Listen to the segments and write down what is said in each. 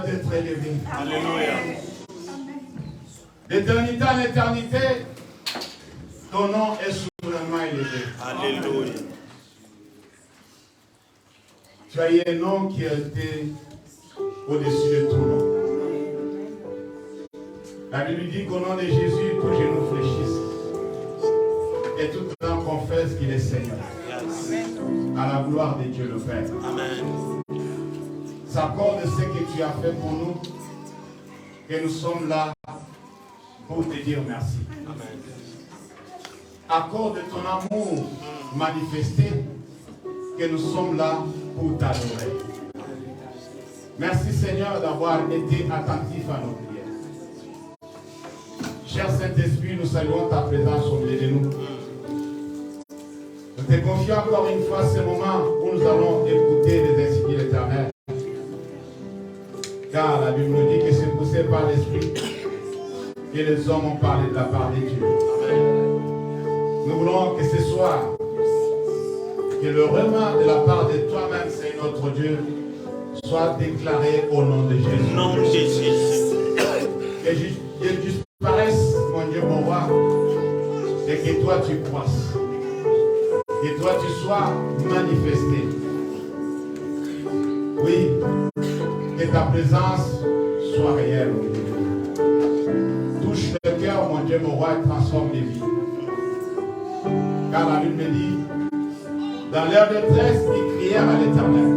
d'être élevé. Alléluia. D'éternité en éternité, ton nom est souverainement élevé. Alléluia. Tu as eu un nom qui a été au-dessus de tout nom. La Bible dit qu'au nom de Jésus, tous genoux fléchissent. Et tout âme confesse qu'il est Seigneur. À la gloire de Dieu le Père. Amen. C'est encore de ce que tu as fait pour nous que nous sommes là pour te dire merci. Amen. À cause de ton amour manifesté que nous sommes là pour t'adorer. Merci Seigneur d'avoir été attentif à nos prières. Cher Saint-Esprit, nous saluons ta présence au milieu de nous. Nous te confions encore une fois ce moment où nous allons écouter les insignes de l'Éternel. Car la Bible nous dit que c'est poussé par l'Esprit que les hommes ont parlé de la part de Dieu. Nous voulons que ce soir, que le remas de la part de toi-même, Seigneur notre Dieu, soit déclaré au nom de Jésus. Au nom de Jésus. Que Dieu disparaisse, mon Dieu, mon roi, et que toi tu croisses. Que toi tu sois manifesté. Oui, que ta présence soit réelle. Touche le cœur, mon Dieu, mon roi, et transforme les vies. Car la Bible me dit, dans leur détresse, ils crièrent à l'Éternel.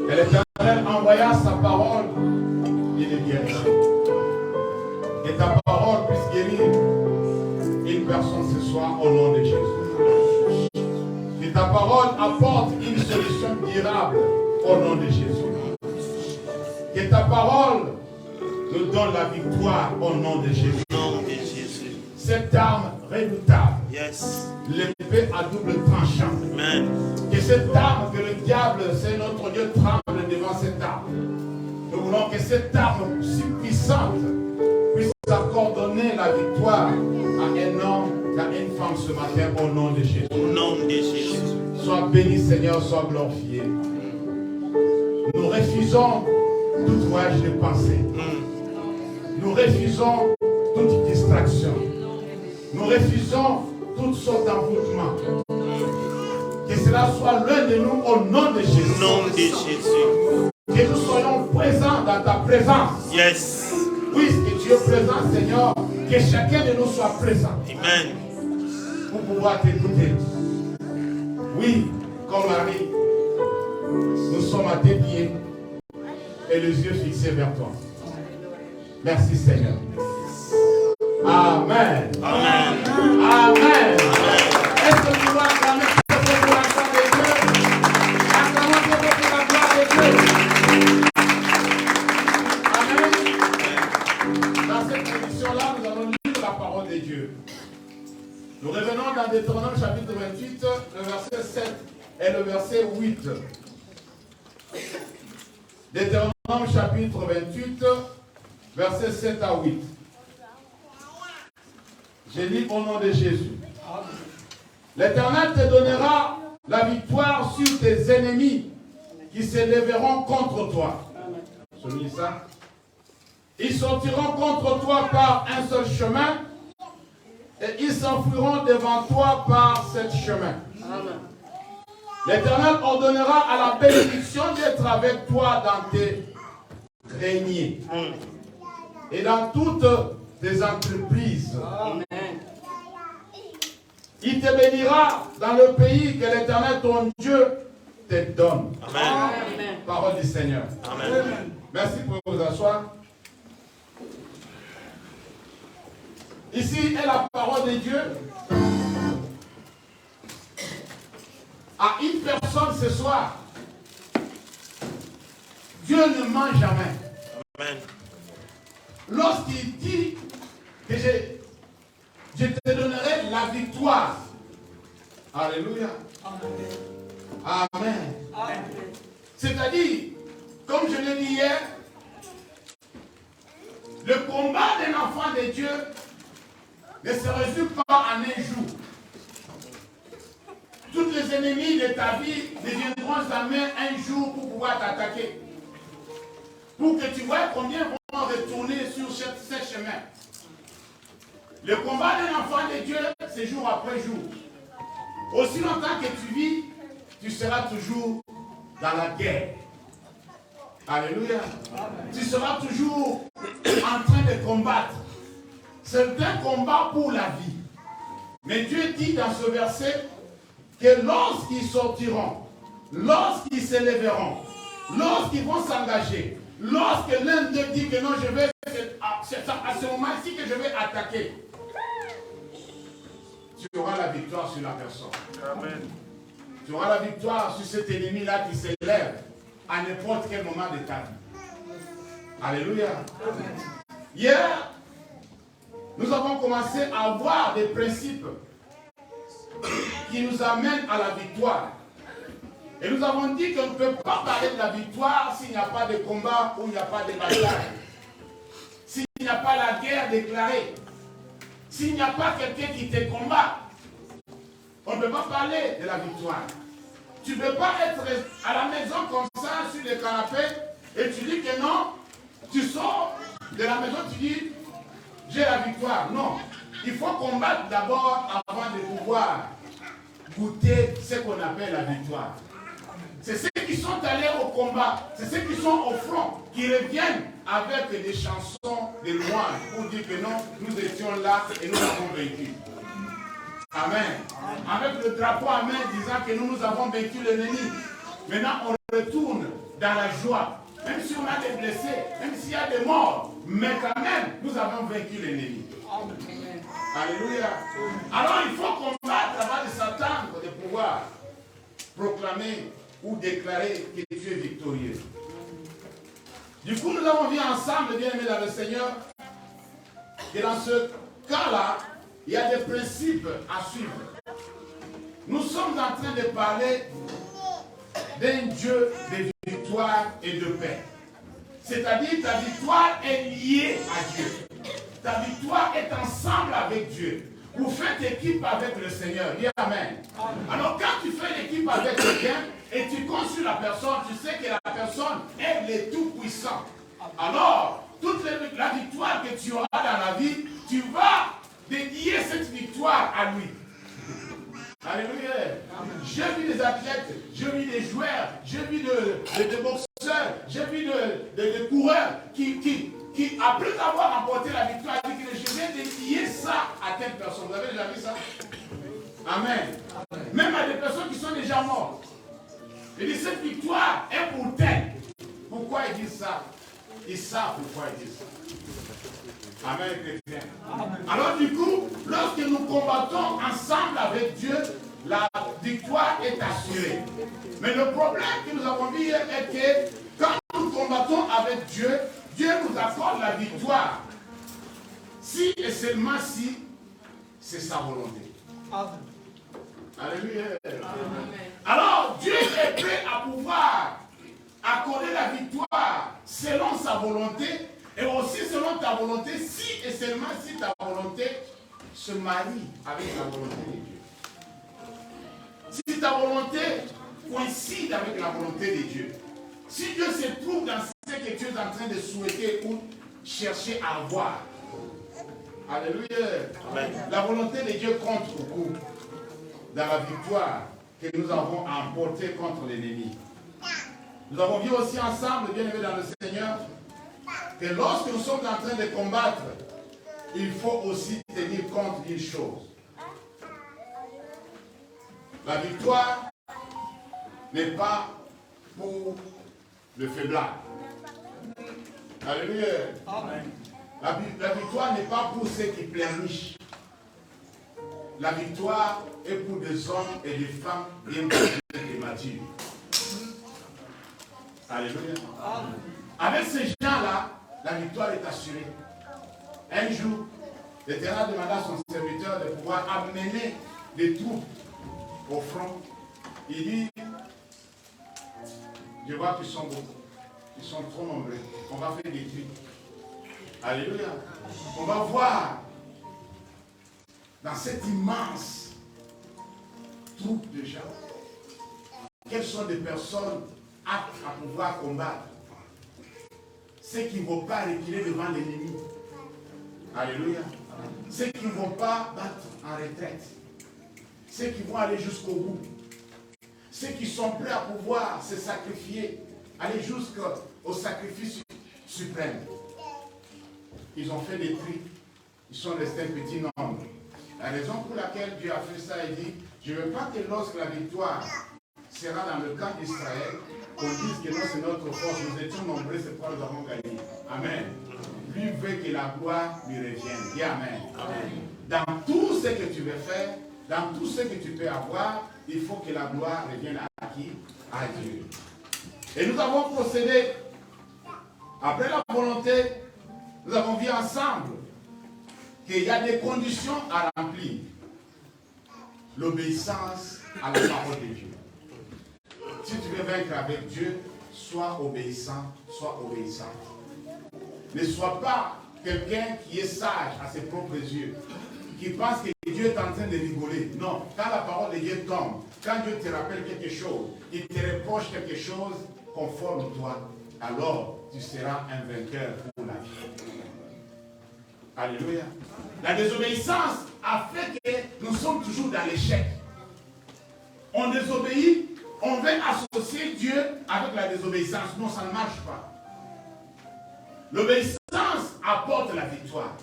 Et l'Éternel envoya sa parole et les guérit. Que ta parole puisse guérir une personne ce soir au nom de Jésus. Que ta parole apporte une solution durable au nom de Jésus. Que ta parole nous donne la victoire au nom de Jésus. Cette arme redoutable, Yes. l'épée à double tranchant. Amen. Que cette arme, que le diable, c'est notre Dieu, tremble devant cette arme. Nous voulons que cette arme si puissante puisse accorder la victoire à un homme, à une femme ce matin au nom de Jésus. Au nom de Jésus. Sois béni Seigneur, sois glorifié. Nous refusons tout voyage de pensée. Nous refusons toute distraction. Nous refusons toutes sortes d'envoûtements. Que cela soit l'un de nous au nom de Jésus. Au nom de Jésus. Que nous soyons présents dans ta présence. Yes. Puisque tu es présent, Seigneur, que chacun de nous soit présent. Amen. Pour pouvoir t'écouter. Oui, comme Marie, nous sommes à tes pieds et les yeux fixés vers toi. Merci Seigneur. Amen. Amen. Amen. Est-ce que tu dois acclamer pour la gloire de Dieu? Acclamons Dieu pour la gloire de Dieu. Amen. Dans cette émission-là, nous allons lire la parole de Dieu. Nous revenons dans Deutéronome chapitre 28, le verset 7 et le verset 8. Deutéronome chapitre 28, verset 7 à 8. Je lis au nom de Jésus. L'Éternel te donnera la victoire sur tes ennemis qui se lèveront contre toi. Je lis ça. Ils sortiront contre toi par un seul chemin et ils s'enfuiront devant toi par sept chemins. L'Éternel ordonnera à la bénédiction d'être avec toi dans tes greniers et dans toutes tes entreprises. Amen. Il te bénira dans le pays que l'Éternel ton Dieu te donne. Amen. Parole du Seigneur. Amen. Merci pour vous asseoir. Ici est la parole de Dieu à une personne ce soir. Dieu ne ment jamais. Amen. Lorsqu'il dit que je te donnerai la victoire. Alléluia. Amen. Amen. C'est-à-dire, comme je l'ai dit hier, le combat d'un enfant de Dieu ne se résume pas en un jour. Tous les ennemis de ta vie ne viendront jamais un jour pour pouvoir t'attaquer. pour que tu vois combien vont retourner sur ce chemin. Le combat d'un enfant de Dieu, c'est jour après jour. Aussi longtemps que tu vis, tu seras toujours dans la guerre. Alléluia. Tu seras toujours en train de combattre. C'est un combat pour la vie. Mais Dieu dit dans ce verset que lorsqu'ils sortiront, lorsqu'ils s'élèveront, lorsqu'ils vont s'engager, lorsque l'un d'eux dit que non, je vais, c'est à ce moment-ci que je vais attaquer, tu auras la victoire sur la personne. Amen. Tu auras la victoire sur cet ennemi-là qui s'élève à n'importe quel moment de ta vie. Alléluia. Amen. Hier, nous avons commencé à voir des principes qui nous amènent à la victoire. Et nous avons dit qu'on ne peut pas parler de la victoire s'il n'y a pas de combat ou il n'y a pas de bataille. S'il n'y a pas la guerre déclarée. S'il n'y a pas quelqu'un qui te combat. On ne peut pas parler de la victoire. Tu ne peux pas être à la maison comme ça, sur le canapé, et tu dis que non, tu sors de la maison, tu dis, j'ai la victoire. Non, il faut combattre d'abord avant de pouvoir goûter ce qu'on appelle la victoire. C'est ceux qui sont allés au combat, c'est ceux qui sont au front, qui reviennent avec des chansons de louanges pour dire que non, nous étions là et nous avons vaincu. Amen. Avec le drapeau à main disant que nous avons vaincu l'ennemi. Maintenant, on retourne dans la joie. Même si on a des blessés, même s'il y a des morts, mais quand même, nous avons vaincu l'ennemi. Alléluia. Alors, il faut combattre avant de s'attendre de pouvoir proclamer ou déclarer que tu es victorieux. Du coup, nous avons vu ensemble, bien aimés dans le Seigneur, que dans ce cas-là, il y a des principes à suivre. Nous sommes en train de parler d'un Dieu de victoire et de paix. C'est-à-dire ta victoire est liée à Dieu. Ta victoire est ensemble avec Dieu. Vous faites équipe avec le Seigneur. Dis Amen. Alors quand tu fais l'équipe avec quelqu'un et tu comptes sur la personne, tu sais que la personne est le tout-puissant. Alors, toute la victoire que tu auras dans la vie, tu vas dédier cette victoire à lui. Alléluia. J'ai vu des athlètes, j'ai vu des joueurs, j'ai vu des boxeurs, j'ai vu des coureurs qui, après avoir remporté la victoire, disent que je vais dédier ça à telle personne. Vous avez déjà vu ça? Amen. Même à des personnes qui sont déjà mortes. Il dit cette victoire est pour tel. Pourquoi ils disent ça? Ils savent pourquoi ils disent ça. Amen, chrétien. Alors du coup, lorsque nous combattons ensemble avec Dieu, la victoire est assurée. Mais le problème que nous avons vu hier est que quand nous combattons avec Dieu, Dieu nous accorde la victoire. Si et seulement si, c'est sa volonté. Alléluia. Alors Dieu est prêt à pouvoir accorder la victoire selon sa volonté. Et aussi selon ta volonté, si et seulement si ta volonté se marie avec la volonté de Dieu. Si ta volonté coïncide avec la volonté de Dieu. Si Dieu se trouve dans ce que tu es en train de souhaiter ou chercher à avoir. Alléluia. Amen. La volonté de Dieu compte beaucoup dans la victoire que nous avons emportée contre l'ennemi. Nous avons vu aussi ensemble, bien aimés dans le Seigneur, que lorsque nous sommes en train de combattre, il faut aussi tenir compte d'une chose. La victoire n'est pas pour le faiblard. Alléluia. Amen. La victoire n'est pas pour ceux qui pleurnichent. La victoire est pour des hommes et des femmes bien posés et matures. Alléluia. Amen. Avec ces gens-là, la victoire est assurée. Un jour, l'Éternel demanda à son serviteur de pouvoir amener des troupes au front. Il dit, je vois qu'ils sont beaucoup, ils sont trop nombreux. On va faire des trucs. Alléluia. On va voir dans cette immense troupe de gens quelles sont des personnes aptes à pouvoir combattre. ceux qui ne vont pas reculer devant l'ennemi. Alléluia. Ceux qui ne vont pas battre en retraite. Ceux qui vont aller jusqu'au bout. Ceux qui sont prêts à pouvoir se sacrifier, aller jusqu'au sacrifice suprême. Ils ont fait des tri. Ils sont restés un petit nombre. La raison pour laquelle Dieu a fait ça, il dit, je ne veux pas que lorsque la victoire sera dans le camp d'Israël, qu'on dise que non, c'est notre force, nous étions nombreux, c'est pourquoi nous avons gagné. Amen. Lui veut que la gloire lui revienne. Dis Amen. Amen. Dans tout ce que tu veux faire, dans tout ce que tu peux avoir, il faut que la gloire revienne à qui? À Dieu. Et nous avons procédé, après la volonté, nous avons vu ensemble qu'il y a des conditions à remplir. L'obéissance à la parole de Dieu. Si tu veux vaincre avec Dieu, sois obéissant, sois obéissant. Ne sois pas quelqu'un qui est sage à ses propres yeux, qui pense que Dieu est en train de rigoler. Non, quand la parole de Dieu tombe, quand Dieu te rappelle quelque chose, il te reproche quelque chose, conforme-toi, alors tu seras un vainqueur pour la vie. Alléluia. La désobéissance a fait que nous sommes toujours dans l'échec. On désobéit, on veut associer Dieu avec la désobéissance. Non, ça ne marche pas. L'obéissance apporte la victoire.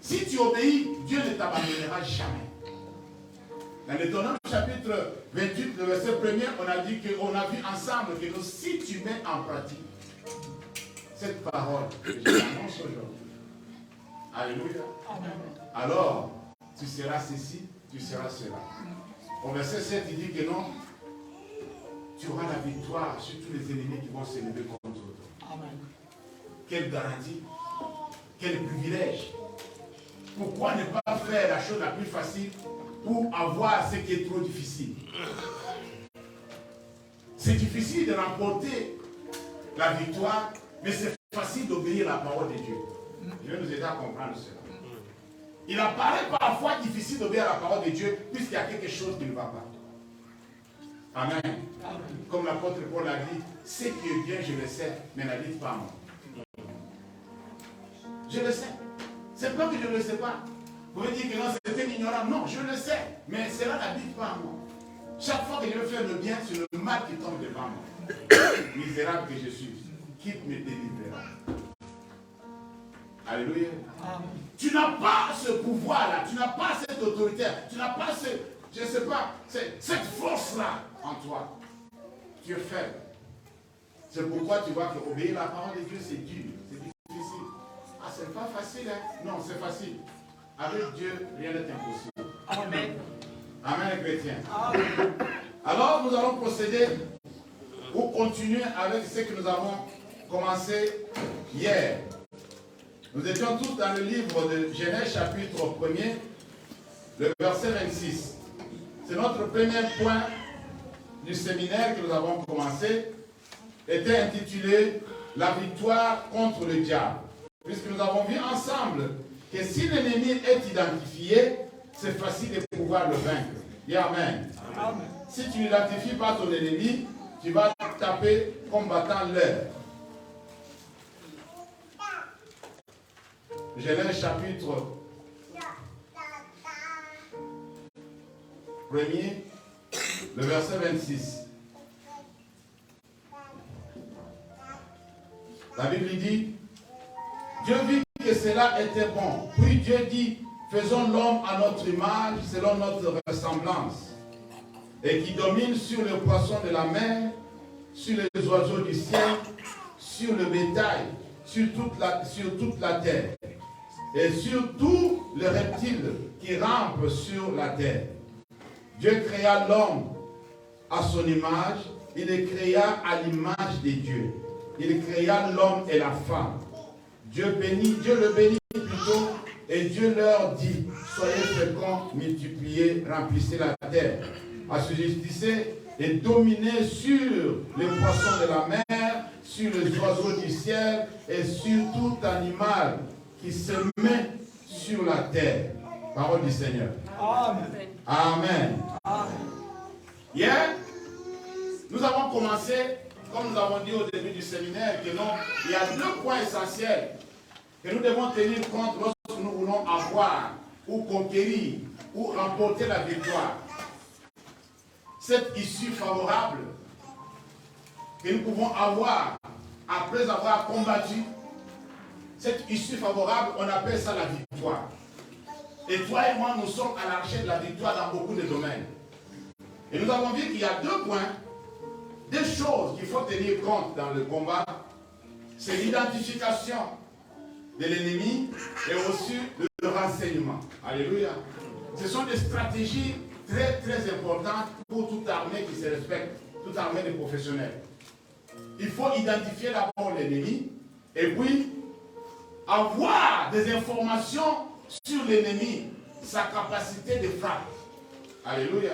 Si tu obéis, Dieu ne t'abandonnera jamais. Dans l'Étonnant chapitre 28, le verset 1er, on a dit qu'on a vu ensemble que si tu mets en pratique cette parole que je t'annonce aujourd'hui, alléluia, alors tu seras ceci, tu seras cela. Au verset 7, il dit que non, tu auras la victoire sur tous les ennemis qui vont se lever contre toi. Amen. Quelle garantie, quel privilège. Pourquoi ne pas faire la chose la plus facile pour avoir ce qui est trop difficile? C'est difficile de remporter la victoire, mais c'est facile d'obéir à la parole de Dieu. Je vais nous aider à comprendre cela. Il apparaît parfois difficile d'obéir à la parole de Dieu puisqu'il y a quelque chose qui ne va pas. Amen. Amen. Comme l'apôtre Paul a dit, ce qui est bien, je le sais, mais ne dites pas moi. Je le sais. C'est pas que je ne le sais pas. Vous pouvez dire que non, c'est un ignorant. Non, je le sais, mais cela n'habite pas moi. Chaque fois que je veux faire le bien, c'est le mal qui tombe devant moi. Misérable que je suis, qui me délivrera? Alléluia. Amen. Tu n'as pas ce pouvoir-là, tu n'as pas cette autorité, tu n'as pas je ne sais pas, cette force-là en toi. Tu es faible. C'est pourquoi tu vois que obéir à la parole de Dieu, c'est dur, c'est difficile. Ah, c'est pas facile, hein? Non, c'est facile. Avec Dieu, rien n'est impossible. Amen. Amen, chrétien. Amen. Alors, nous allons procéder pour continuer avec ce que nous avons commencé hier. Nous étions tous dans le livre de Genèse, chapitre 1er, le verset 26. C'est notre premier point du séminaire que nous avons commencé, était intitulé « La victoire contre le diable ». Puisque nous avons vu ensemble que si l'ennemi est identifié, c'est facile de pouvoir le vaincre. Dis Amen. Amen. Si tu n'identifies pas ton ennemi, tu vas taper combattant l'heure. Genèse chapitre 1er, le verset 26. La Bible dit, Dieu vit que cela était bon. Puis Dieu dit, faisons l'homme à notre image, selon notre ressemblance, et qui domine sur les poissons de la mer, sur les oiseaux du ciel, sur le bétail, sur toute la terre, et sur tous les reptiles qui rampent sur la terre. Dieu créa l'homme à son image, il le créa à l'image de Dieu. Il créa l'homme et la femme. Dieu le bénit plutôt, et Dieu leur dit, soyez féconds, multipliez, remplissez la terre, assujettissez et dominez sur les poissons de la mer, sur les oiseaux du ciel et sur tout animal qui se met sur la terre. Parole du Seigneur. Amen. Amen. Amen. Hier, nous avons commencé comme nous avons dit au début du séminaire, que non, il y a deux points essentiels que nous devons tenir compte lorsque nous voulons avoir ou conquérir ou remporter la victoire. Cette issue favorable que nous pouvons avoir après avoir combattu, cette issue favorable, on appelle ça la victoire. Et toi et moi, nous sommes à la recherche de la victoire dans beaucoup de domaines. Et nous avons vu qu'il y a deux points, deux choses qu'il faut tenir compte dans le combat. C'est l'identification de l'ennemi et aussi le renseignement. Alléluia. Ce sont des stratégies très très importantes pour toute armée qui se respecte, toute armée de professionnels. Il faut identifier d'abord l'ennemi et puis avoir des informations sur l'ennemi, sa capacité de frappe. Alléluia.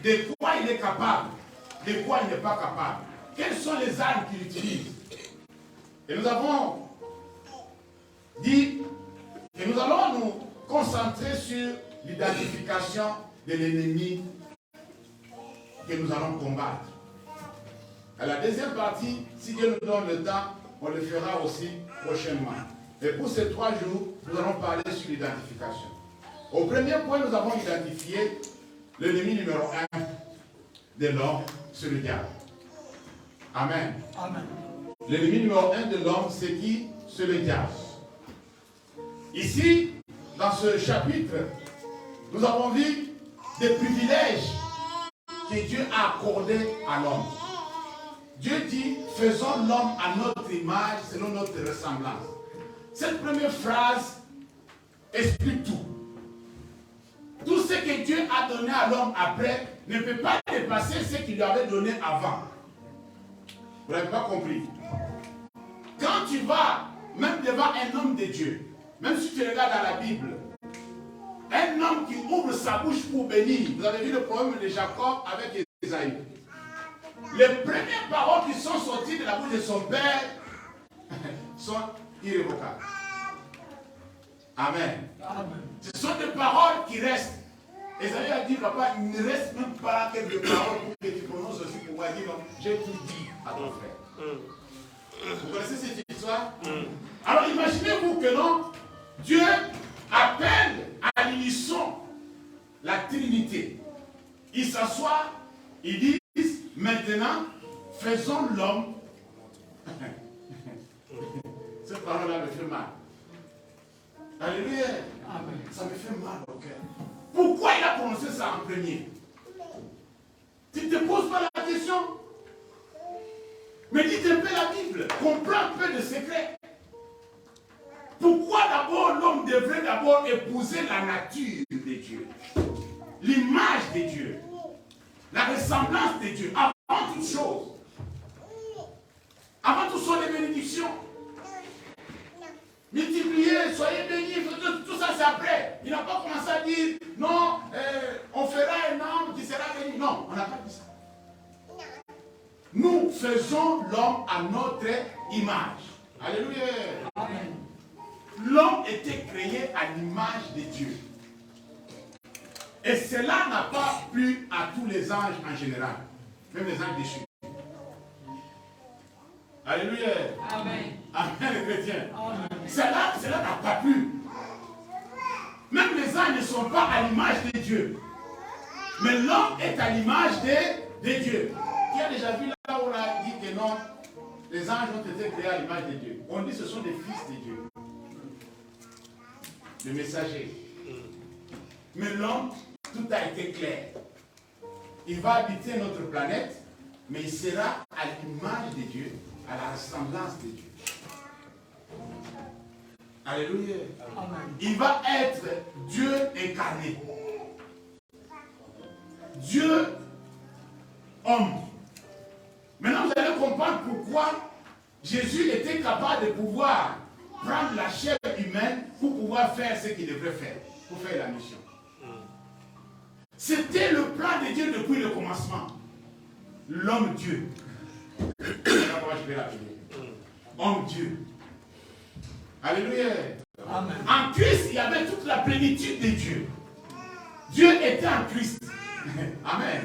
De quoi il est capable, de quoi il n'est pas capable. Quelles sont les armes qu'il utilise. Et nous avons dit que nous allons nous concentrer sur l'identification de l'ennemi que nous allons combattre. À la deuxième partie, si Dieu nous donne le temps, on le fera aussi prochainement. Et pour ces 3 jours, nous allons parler sur l'identification. Au premier point, nous avons identifié l'ennemi numéro 1 de l'homme, c'est le diable. Amen. Amen. L'ennemi numéro 1 de l'homme, c'est qui? C'est le diable. Ici, dans ce chapitre, nous avons vu des privilèges que Dieu a accordés à l'homme. Dieu dit, faisons l'homme à notre image, selon notre ressemblance. Cette première phrase explique tout. Tout ce que Dieu a donné à l'homme après ne peut pas dépasser ce qu'il lui avait donné avant. Vous n'avez pas compris. Quand tu vas, même devant un homme de Dieu, même si tu regardes dans la Bible, un homme qui ouvre sa bouche pour bénir, vous avez vu le problème de Jacob avec Esaïe. Les premières paroles qui sont sorties de la bouche de son père sont irrévocables. Amen. Amen. Ce sont des paroles qui restent. Esaïe a dit, papa, il ne reste même pas quelques paroles pour que tu prononces aussi pour moi. Il dit, non, j'ai tout dit à ton frère. Vous connaissez cette histoire? Alors imaginez-vous que non, Dieu appelle à l'unisson la Trinité. Il s'assoit, il dit, maintenant, faisons l'homme. Cette parole-là me fait mal. Alléluia. Amen. Ça me fait mal au cœur. Pourquoi il a prononcé ça en premier? Tu ne te poses pas la question? Médite un peu la Bible. Comprends un peu de secret. Pourquoi d'abord l'homme devrait d'abord épouser la nature de Dieu? L'image de Dieu. La ressemblance de Dieu. Avant toute chose. Avant tout sont les bénédictions. Multipliez, soyez bénis, tout ça c'est après. Il n'a pas commencé à dire, non, on fera un homme qui sera béni. Non, on n'a pas dit ça. Nous faisons l'homme à notre image. Alléluia. Amen. L'homme était créé à l'image de Dieu. Et cela n'a pas plu à tous les anges en général. Même les anges déchus. Alléluia. Amen. Amen les chrétiens. Amen. Cela n'a pas plu. Même les anges ne sont pas à l'image de Dieu. Mais l'homme est à l'image de Dieu. Qui a déjà vu là où on a dit que non, les anges ont été créés à l'image de Dieu. On dit que ce sont des fils de Dieu. Des messagers. Mais l'homme, tout a été clair. Il va habiter notre planète, mais il sera à l'image de Dieu, à la ressemblance de Dieu. Alléluia. Amen. Il va être Dieu incarné. Dieu homme. Maintenant, vous allez comprendre pourquoi Jésus était capable de pouvoir prendre la chair humaine pour pouvoir faire ce qu'il devrait faire, pour faire la mission. C'était le plan de Dieu depuis le commencement. L'homme Dieu. Voilà comment je vais l'appeler. Homme Dieu. Alléluia. Amen. En Christ, il y avait toute la plénitude de Dieu. Dieu était en Christ. Amen.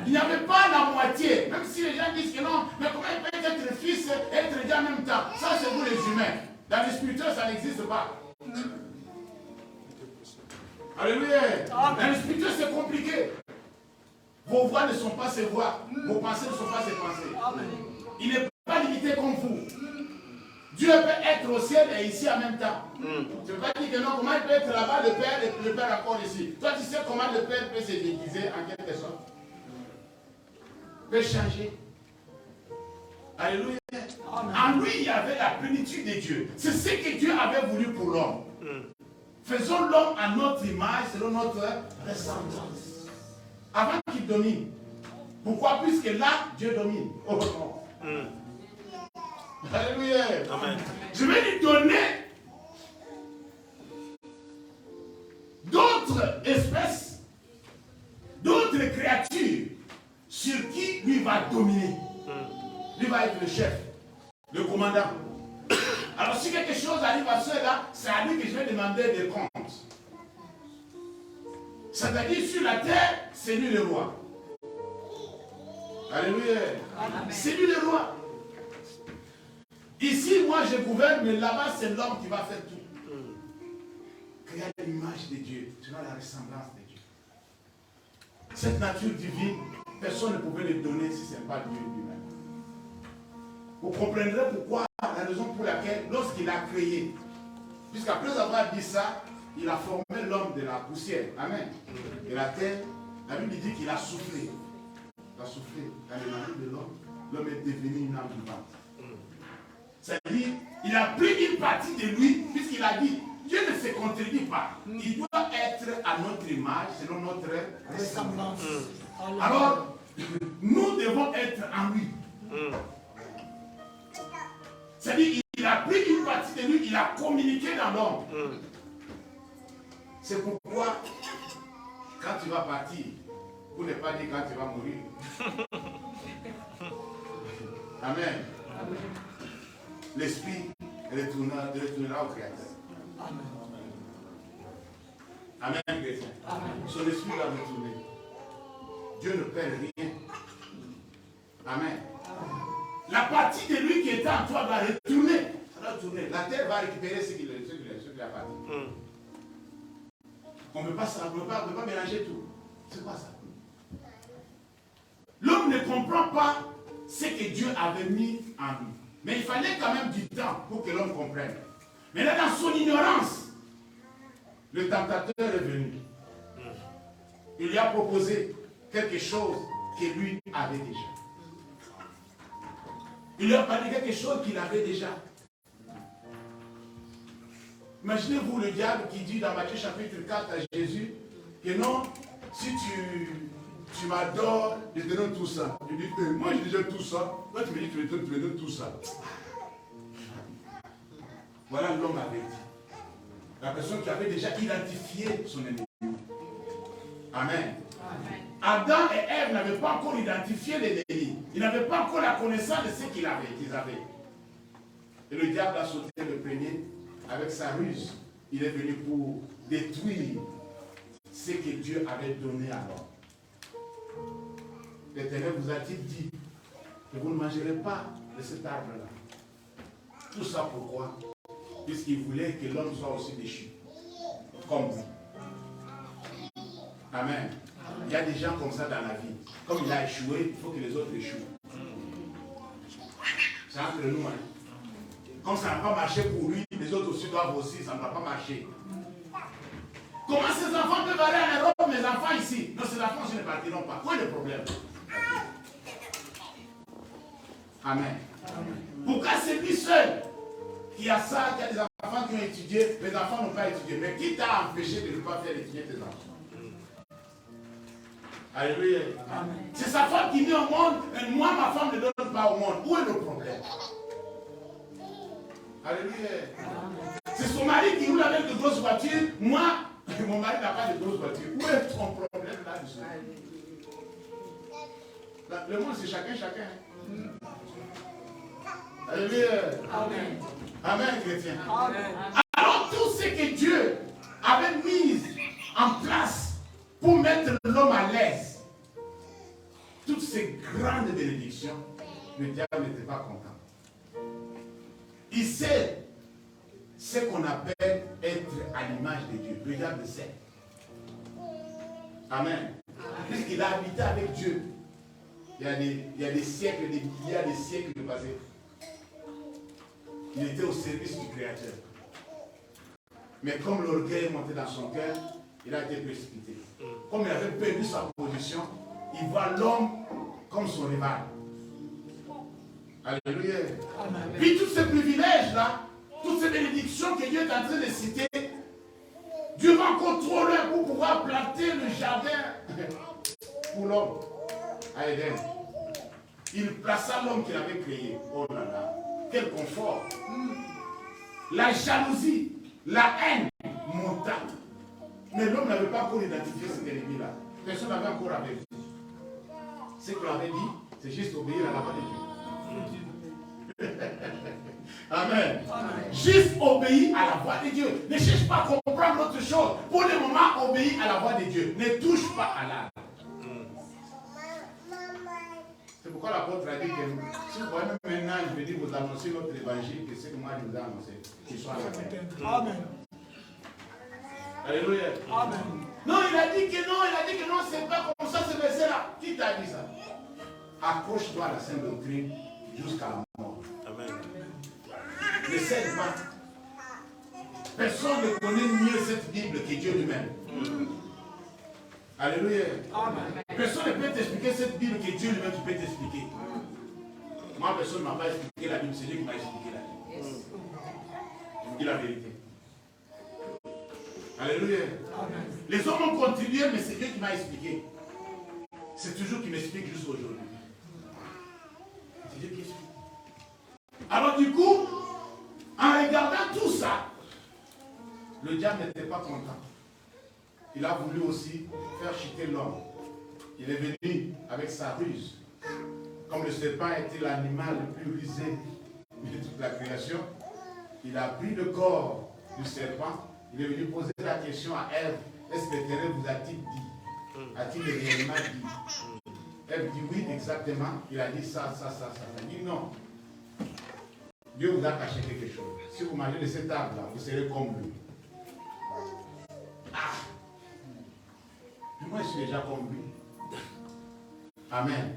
Il n'y avait pas la moitié. Même si les gens disent que non, mais comment il peut être fils et être Dieu en même temps? Ça, c'est vous les humains. Dans les spirituels, ça n'existe pas. Alléluia. Dans les spirituels, c'est compliqué. Vos voix ne sont pas ses voix. Vos pensées ne sont pas ses pensées. Il n'est pas limité comme vous. Dieu peut être au ciel et ici en même temps. Tu ne peux pas dire que non, comment il peut être là-bas, le Père, et le Père encore ici. Toi, tu sais comment le Père peut se déguiser en quelque sorte. Peut changer. Alléluia. En lui, il y avait la plénitude de Dieu. C'est ce que Dieu avait voulu pour l'homme. Faisons l'homme à notre image, selon notre ressemblance. Avant qu'il domine. Pourquoi? Puisque là, Dieu domine. Oh non. Alléluia. Amen. Je vais lui donner d'autres espèces, d'autres créatures sur qui lui va dominer. Lui va être le chef, le commandant. Alors si quelque chose arrive à ceux-là, c'est à lui que je vais demander des comptes. C'est-à-dire sur la terre, c'est lui le roi. Alléluia. C'est lui le roi. Ici, moi, je gouverne, mais là-bas, c'est l'homme qui va faire tout. Créer l'image de Dieu. Tu as la ressemblance de Dieu. Cette nature divine, personne ne pouvait le donner si ce n'est pas Dieu lui-même. Vous comprendrez pourquoi, la raison pour laquelle, lorsqu'il a créé, puisqu'après avoir dit ça, il a formé l'homme de la poussière. Amen. De la terre, la Bible dit qu'il a soufflé. Il a soufflé dans les narines de l'homme. L'homme est devenu une âme vivante. C'est-à-dire, il a pris une partie de lui, puisqu'il a dit, Dieu ne se contredit pas. Il doit être à notre image, selon notre ressemblance. Alors, nous devons être en lui. C'est-à-dire, il a pris une partie de lui, il a communiqué dans l'homme. C'est pourquoi, quand tu vas partir, vous ne pas dire quand tu vas mourir. Amen. L'esprit retournera au Créateur. Amen, chrétien. Son esprit va retourner. Dieu ne perd rien. Amen. La partie de lui qui était en toi va retourner. Ça va retourner. La terre va récupérer ce qu'il a parti. On ne peut pas mélanger tout. C'est quoi ça? L'homme ne comprend pas ce que Dieu avait mis en lui. Mais il fallait quand même du temps pour que l'homme comprenne. Mais là, dans son ignorance, le tentateur est venu. Il lui a proposé quelque chose que lui avait déjà. Il lui a parlé quelque chose qu'il avait déjà. Imaginez-vous le diable qui dit dans Matthieu chapitre 4 à Jésus que non, si tu m'adores, je te donne tout ça. Il dit, moi je te donne tout ça. Toi tu me dis, tu me donnes tout ça. Voilà l'homme avait dit. La personne qui avait déjà identifié son ennemi. Amen. Adam et Ève n'avaient pas encore identifié l'ennemi. Ils n'avaient pas encore la connaissance de ce qu'ils avaient. Et le diable a sauté le premier avec sa ruse. Il est venu pour détruire ce que Dieu avait donné à l'homme. L'Éternel vous a-t-il dit que vous ne mangerez pas de cet arbre-là? Tout ça pourquoi? Puisqu'il voulait que l'homme soit aussi déchu. Comme vous. Amen. Il y a des gens comme ça dans la vie. Comme il a échoué, il faut que les autres échouent. C'est entre nous. Comme ça n'a pas marché pour lui, les autres aussi doivent aussi, ça ne va pas marcher. Comment ces enfants peuvent aller en Europe, mes enfants ici? Non, ces enfants ne partiront pas. Quoi est le problème? Amen. Pourquoi c'est lui seul qui a ça, qui a des enfants qui ont étudié, les enfants n'ont pas étudié? Mais qui t'a empêché de ne pas faire étudier tes enfants? Alléluia. C'est sa femme qui met au monde, et moi, ma femme ne donne pas au monde. Où est le problème? Alléluia. C'est son mari qui roule avec de grosses voitures. Moi, mon mari n'a pas de grosses voitures. Où est son problème là-dessus? Le monde, c'est chacun. Alléluia. Amen. Amen, chrétien. Amen. Alors, tout ce que Dieu avait mis en place pour mettre l'homme à l'aise, toutes ces grandes bénédictions, le diable n'était pas content. Il sait ce qu'on appelle être à l'image de Dieu. Le diable sait. Amen. Puisqu'il a habité avec Dieu. Il y a des siècles, des milliards de siècles passés. Il était au service du Créateur. Mais comme l'orgueil est monté dans son cœur, il a été précipité. Comme il avait perdu sa position, il voit l'homme comme son rival. Alléluia. Amen. Puis tous ces privilèges-là, toutes ces bénédictions que Dieu est en train de citer, Dieu va contrôler pour pouvoir planter le jardin pour l'homme à Éden. Il plaça l'homme qu'il avait créé. Oh là là, quel confort. La jalousie, la haine monta. Mais l'homme n'avait pas encore identifié cet ennemi-là. Personne n'avait encore averti. Ce qu'on avait dit, c'est juste obéir à la voix de Dieu. Amen. Amen. Juste obéir à la voix de Dieu. Ne cherche pas à comprendre autre chose. Pour le moment, obéis à la voix de Dieu. Ne touche pas à l'âme. C'est pourquoi l'apôtre a dit que si vous voyez même maintenant, je vais dire vous annoncer notre évangile, que c'est que moi je vous ai annoncé. Qu'il soit là. Amen. Alléluia. Amen. Non, il a dit que non, c'est pas comme ça, ce verset-là. Qui t'a dit ça? Accroche-toi à la sainte doctrine jusqu'à la mort. Amen. Ne cède pas. Personne ne connaît mieux cette Bible que Dieu lui-même. Alléluia. Amen. Personne ne peut t'expliquer cette Bible que Dieu lui-même peut t'expliquer. Moi, personne ne m'a pas expliqué la Bible, c'est Dieu qui m'a expliqué la Bible. Je vous dis la vérité. Alléluia. Amen. Les hommes ont contribué, mais c'est Dieu qui m'a expliqué. C'est toujours qui m'explique jusqu'à aujourd'hui. C'est Dieu qui explique. Alors du coup, en regardant tout ça, le diable n'était pas content. Il a voulu aussi faire chuter l'homme. Il est venu avec sa ruse. Comme le serpent était l'animal le plus rusé de toute la création, il a pris le corps du serpent. Il est venu poser la question à Ève. Est-ce que l'Éternel vous a-t-il dit? A-t-il réellement dit? Ève dit oui, exactement. Il a dit ça. Il dit non. Dieu vous a caché quelque chose. Si vous mangez de cet arbre-là, vous serez comme lui. Ah! Moi, je suis déjà comme lui. Amen. Amen.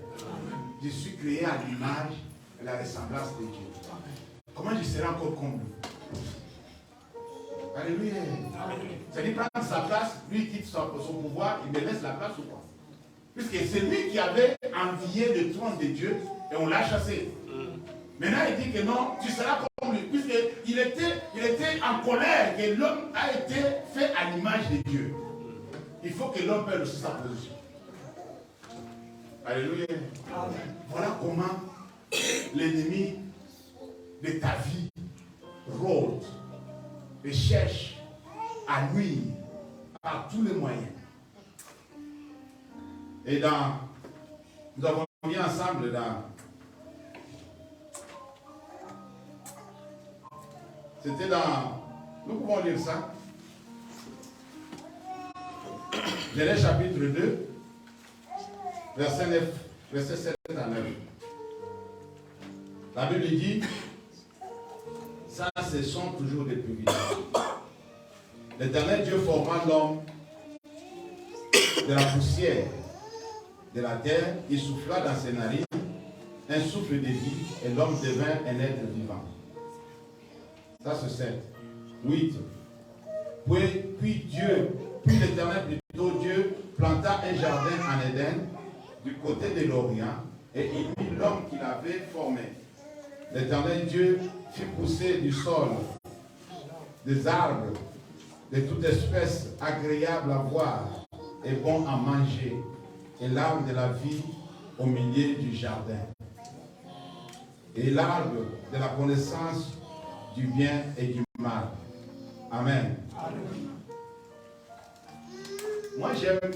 Je suis créé à l'image et la ressemblance de Dieu. Amen. Comment je serai encore comme lui? Alléluia. C'est-à-dire prendre sa place, lui quitte son pouvoir, il me laisse la place ou quoi? Puisque c'est lui qui avait envié le trône de Dieu et on l'a chassé. Maintenant il dit que non, tu seras comme lui. Puisqu'il était en colère que l'homme a été fait à l'image de Dieu. Il faut que l'homme perde aussi sa position. Alléluia. Amen. Voilà comment l'ennemi de ta vie rôde et cherche à nuire par tous les moyens. Et nous avons mis ensemble nous pouvons lire ça. Genèse chapitre 2, verset 9, verset 7 à 9. La Bible dit, ça ce sont toujours des privilèges. L'Éternel Dieu forma l'homme de la poussière de la terre, il souffla dans ses narines un souffle de vie et l'homme devint un être vivant. Ça c'est 7. 8. Puis l'Éternel plutôt Dieu planta un jardin en Éden du côté de l'Orient et il mit l'homme qu'il avait formé. L'Éternel Dieu fit pousser du sol des arbres de toute espèce agréables à voir et bons à manger et l'arbre de la vie au milieu du jardin et l'arbre de la connaissance du bien et du mal. Amen. Amen. Moi j'aime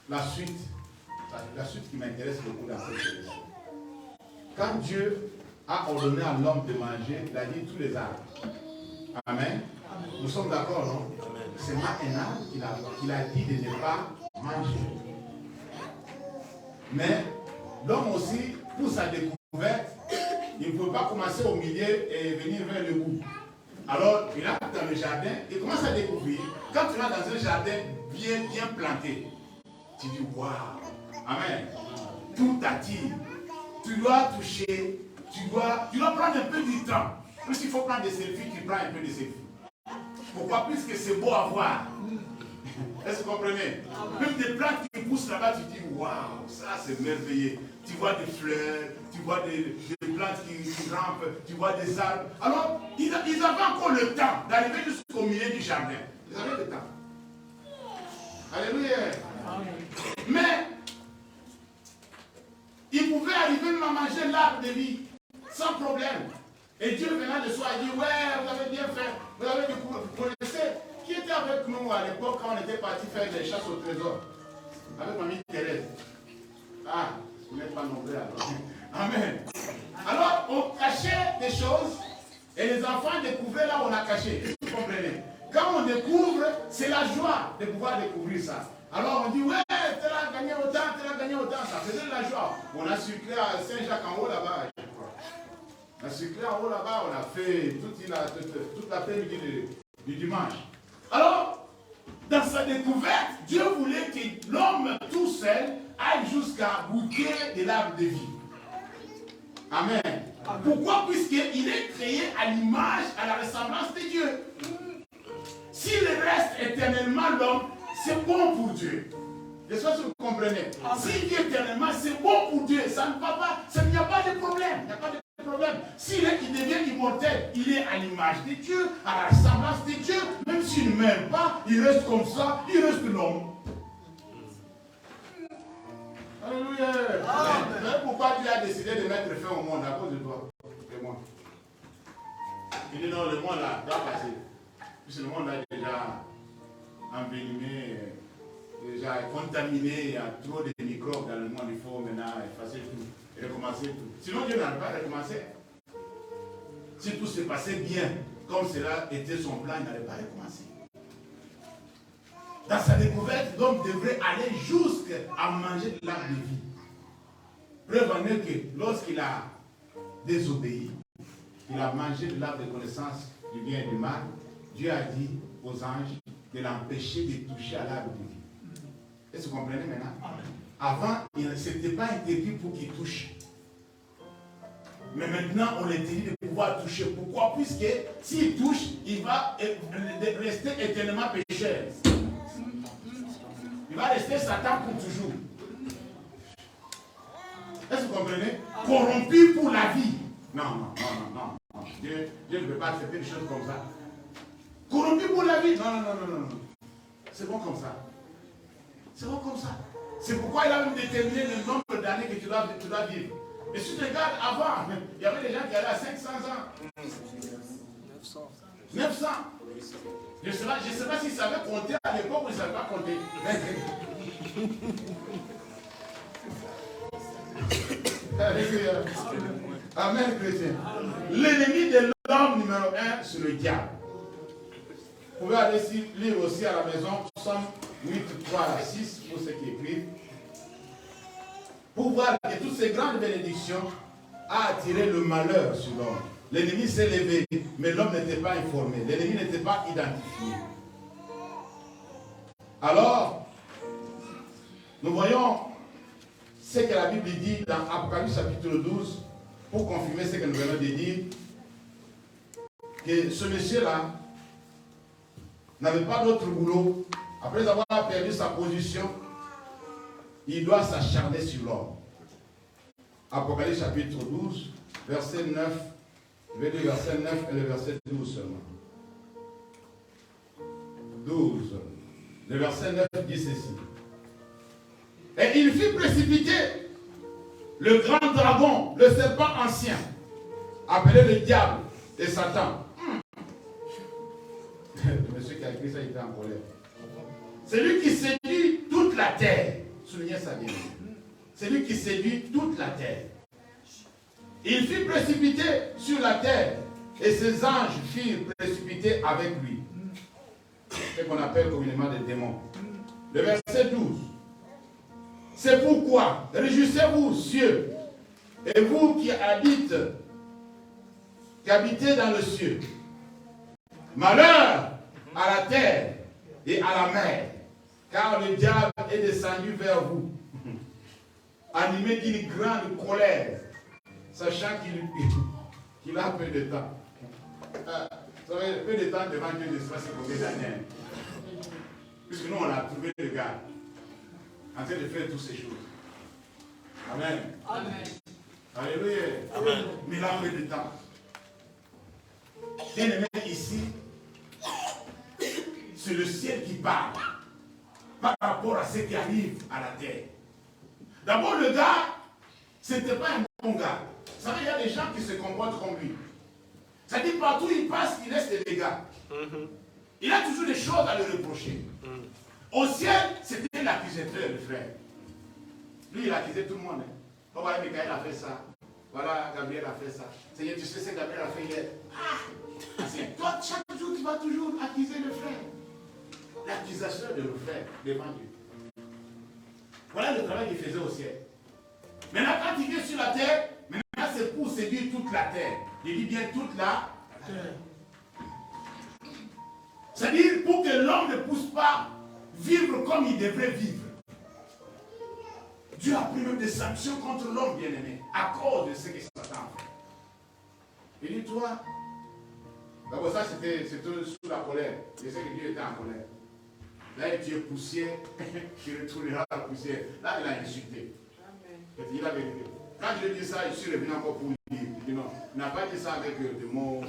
la suite qui m'intéresse beaucoup dans cette série. Quand Dieu a ordonné à l'homme de manger, il a dit tous les arbres. Amen. Nous sommes d'accord, non? C'est moi un arbre qu'il a dit de ne pas manger. Mais l'homme aussi, pour sa découverte, il ne peut pas commencer au milieu et venir vers le bout. Alors, il entre dans le jardin, il commence à découvrir. Quand tu vas dans un jardin bien planté, tu dis waouh, amen. Tout t'attire. Tu dois toucher, tu dois prendre un peu du temps. Même s'il faut prendre des selfies, tu prends un peu de selfies. Pourquoi? Puisque c'est beau à voir. Est-ce que vous comprenez? Même des plantes qui poussent là-bas, tu dis waouh, ça c'est merveilleux. Tu vois des fleurs, tu vois des plantes qui rampent, tu vois des arbres. Alors, ils avaient encore le temps d'arriver jusqu'au milieu du jardin. Ils avaient le temps. Alléluia. Mais, ils pouvaient arriver même à manger l'arbre de vie, sans problème. Et Dieu venant de soi, il dit, ouais, vous avez bien fait, vous avez découvert. Vous connaissez, qui était avec nous à l'époque quand on était parti faire des chasses au trésor? Avec mamie Thérèse. Ah, vous n'êtes pas nombreux alors. Amen. Alors, on cachait des choses et les enfants découvraient là où on a caché. Vous comprenez? Quand on découvre, c'est la joie de pouvoir découvrir ça. Alors on dit, ouais, tu as gagné autant, tu as gagné autant. Ça faisait de la joie. On a sucré à Saint-Jacques en haut là-bas. On a sucré en haut là-bas, on a fait toute l'après-midi du dimanche. Alors, dans sa découverte, Dieu voulait que l'homme tout seul aille jusqu'à goûter de l'arbre de vie. Amen. Pourquoi? Puisqu'il est créé à l'image, à la ressemblance de Dieu. S'il reste éternellement l'homme, c'est bon pour Dieu. J'espère que vous comprenez. S'il vit éternellement, c'est bon pour Dieu. Ça ne va pas, il n'y a pas de problème. Il n'y a pas de problème. S'il devient immortel, il est à l'image de Dieu, à la ressemblance de Dieu. Même s'il ne meurt pas, il reste comme ça, il reste l'homme. Alléluia. Mais pourquoi Dieu a décidé de mettre fin au monde à cause de toi et moi? Il dit non, le monde là doit passer. Puisque le monde est déjà envenimé, déjà contaminé, il y a trop de microbes dans le monde, il faut maintenant effacer tout, et recommencer tout. Sinon Dieu n'arrive pas à recommencer. Si tout se passait bien, comme cela était son plan, il n'allait pas recommencer. Dans sa découverte, l'homme devrait aller jusqu'à manger de l'arbre de vie. Preuve en est que lorsqu'il a désobéi, il a mangé de l'arbre de connaissance du bien et du mal, Dieu a dit aux anges de l'empêcher de toucher à l'arbre de vie. Est-ce que vous comprenez maintenant? Avant, ce n'était pas interdit pour qu'il touche. Mais maintenant, on l'interdit de pouvoir toucher. Pourquoi? Puisque s'il touche, il va rester éternellement pécheur. Il va rester Satan pour toujours. Est-ce que vous comprenez? Corrompu pour la vie. Non. Dieu ne peut pas accepter des choses comme ça. Corrompu pour la vie. Non. C'est bon comme ça. C'est bon comme ça. C'est pourquoi il a même déterminé le nombre d'années que tu dois vivre. Et si tu regardes avant, il y avait des gens qui allaient à 500 ans. 900. Je ne sais pas s'ils savaient compter à l'époque ou ils ne savaient pas compter. Amen, chrétien. L'ennemi de l'homme numéro 1, c'est le diable. Vous pouvez aller lire aussi à la maison, Psaume 8, 3 à 6, pour ceux qui écrivent. Pour voir que toutes ces grandes bénédictions ont attiré le malheur sur l'homme. L'ennemi s'est levé, mais l'homme n'était pas informé. L'ennemi n'était pas identifié. Alors, nous voyons ce que la Bible dit dans Apocalypse chapitre 12, pour confirmer ce que nous venons de dire, que ce monsieur-là n'avait pas d'autre boulot. Après avoir perdu sa position, il doit s'acharner sur l'homme. Apocalypse chapitre 12, verset 9. Je vais dire verset 9 et le verset 12 seulement. 12. Le verset 9 dit ceci. Et il fit précipiter le grand dragon, le serpent ancien, appelé le diable et Satan. Le monsieur qui a écrit ça, il était en colère. C'est lui qui séduit toute la terre. Soulignez ça bien. C'est lui qui séduit toute la terre. Il fut précipité sur la terre et ses anges furent précipités avec lui. C'est ce qu'on appelle communément des démons. Le verset 12. C'est pourquoi, réjouissez-vous, cieux, et vous qui habitez dans le ciel. Malheur à la terre et à la mer, car le diable est descendu vers vous, animé d'une grande colère, sachant qu'il a peu de temps. Ça va peu de temps devant Dieu, c'est combien d'années. Puisque nous, on a trouvé le gars en train de faire toutes ces choses. Amen. Amen. Alléluia. Amen. Mais il a peu de temps. Bien aimé, ici, c'est le ciel qui parle par rapport à ce qui arrive à la terre. D'abord, le gars, ce n'était pas un bon gars. Vous savez, il y a des gens qui se comportent comme lui. C'est-à-dire, partout où il passe, il laisse des dégâts. Il a toujours des choses à lui reprocher. Au ciel, c'était l'accusateur, le frère. Lui, il accusait tout le monde. Oh, voilà, Michael a fait ça. Voilà, Gabriel a fait ça. Seigneur, tu sais ce que Gabriel a fait hier. Toi, chaque jour, tu vas toujours accuser le frère. L'accusation de le frère devant Dieu. Voilà le travail qu'il faisait au ciel. Maintenant, quand il vient sur la terre, maintenant c'est pour séduire toute la terre. Il dit bien toute la terre. C'est-à-dire pour que l'homme ne puisse pas vivre comme il devrait vivre. Dieu a pris même des sanctions contre l'homme bien-aimé à cause de ce que Satan fait. Il dit, toi, d'abord ça c'était sous la colère. Je sais que Dieu était en colère. Là, tu es poussière, tu retourneras à la poussière. Là, il a insulté. Il dit la vérité. Quand je dis ça, je suis revenu encore pour lui dire. Il dit non, il n'a pas dit ça avec des mots.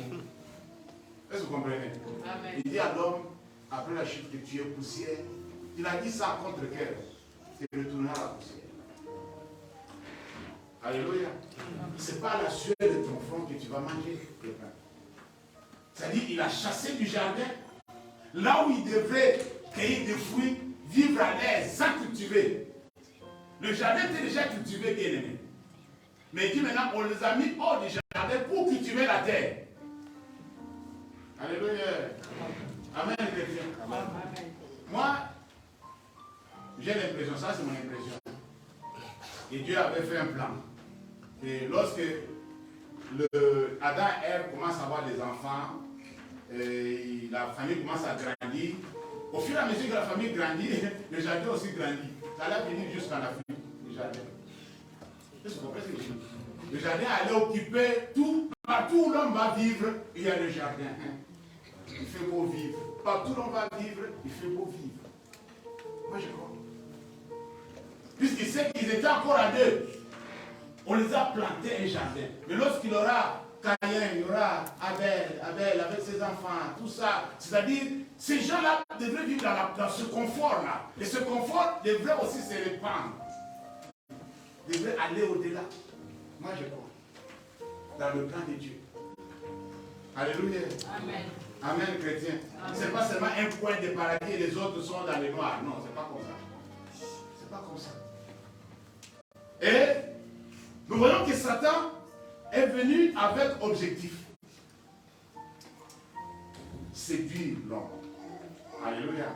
Est-ce que vous comprenez? Amen. Il dit à l'homme, après la chute, que tu es poussière. Il a dit ça contre cœur. Tu retourneras à la poussière. Alléluia. Ce n'est pas la sueur de ton front que tu vas manger le pain. C'est-à-dire, il a chassé du jardin, là où il devrait cueillir des fruits, vivre à l'aise, sans cultiver. Le jardin était déjà cultivé, bien aimé. Mais il dit maintenant, on les a mis hors du jardin pour cultiver la terre. Alléluia. Amen, chrétien. Amen. Moi, j'ai l'impression, ça c'est mon impression. Et Dieu avait fait un plan. Et lorsque Adam et Ève commencent à avoir des enfants, et la famille commence à grandir, au fur et à mesure que la famille grandit, le jardin aussi grandit. Ça allait venir jusqu'à la fin du jardin. Est-ce que vous comprenez ce que je dis? Le jardin allait occuper tout, partout où l'homme va vivre, il y a le jardin. Il fait beau vivre. Partout où l'on va vivre, il fait beau vivre. Moi je crois. Puisqu'il sait qu'ils étaient encore à deux, on les a plantés un jardin. Mais lorsqu'il y aura Caïn, il y aura Abel avec ses enfants, tout ça, c'est-à-dire, ces gens-là devraient vivre dans ce confort-là. Et ce confort devrait aussi se répandre. Devrait aller au-delà. Moi je crois. Dans le plan de Dieu. Alléluia. Amen. Amen, chrétien. Ce n'est pas seulement un point de paradis et les autres sont dans les noirs. Non, ce n'est pas comme ça. C'est pas comme ça. Et nous voyons que Satan est venu avec objectif. Séduire l'homme. Alléluia.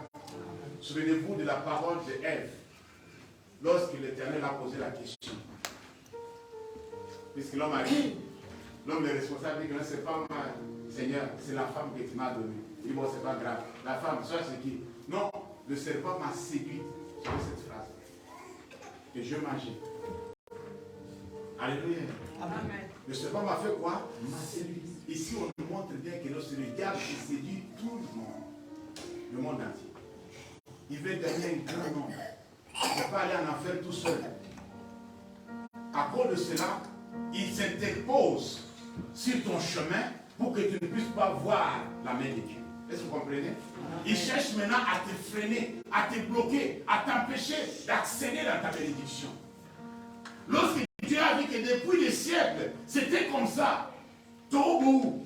Souvenez-vous de la parole de Ève. Lorsque l'Éternel a posé la question. Puisque l'homme a dit, l'homme est responsable, dit que c'est pas moi, Seigneur, c'est la femme que tu m'as donnée. Il dit, bon, c'est pas grave. La femme, ça c'est qui? Non, le serpent m'a séduit sur cette phrase. Et je mangeais. Alléluia. Amen. Le serpent m'a fait quoi? M'a séduit. Ici, on nous montre bien que notre diable séduit tout le monde entier. Il veut gagner un grand nombre. Il ne peut pas aller en enfer tout seul. À cause de cela, il s'interpose sur ton chemin pour que tu ne puisses pas voir la main de Dieu. Est-ce que vous comprenez? Il cherche maintenant à te freiner, à te bloquer, à t'empêcher d'accéder dans ta bénédiction. Lorsque Dieu a dit que depuis des siècles, c'était comme ça, Tohu,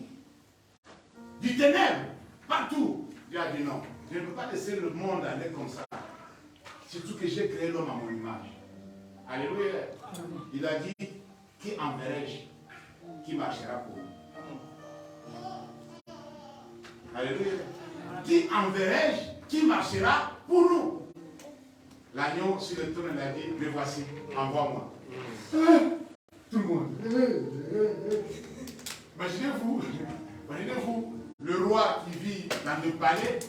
du ténèbre, partout. Dieu a dit non, je ne peux pas laisser le monde aller comme ça. Surtout que j'ai créé l'homme à mon image. Alléluia. Il a dit, qui enverrai-je, qui marchera pour nous? Alléluia. Qui enverrai-je, qui marchera pour nous? L'agneau sur le trône, il a dit, me voici, envoie-moi. Tout le monde. Imaginez-vous, le roi qui vit dans le palais,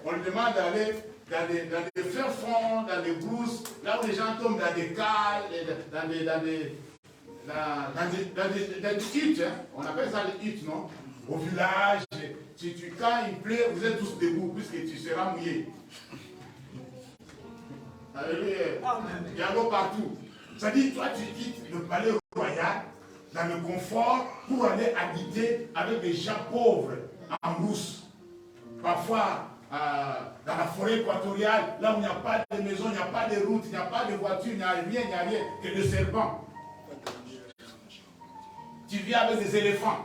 on lui demande d'aller dans des fins fonds, dans des brousses, là où les gens tombent dans des cailles, dans des huttes, hein. On appelle ça des huttes, non? Au village, quand il pleut, vous êtes tous debout, puisque tu seras mouillé. Alléluia. Il y a l'eau partout. Ça dit, toi, tu quittes le palais royal, dans le confort, pour aller habiter avec des gens pauvres, en brousse. Parfois, dans la forêt équatoriale, là où il n'y a pas de maison, il n'y a pas de route, il n'y a pas de voiture, il n'y a rien que des serpents. Tu vis avec des éléphants.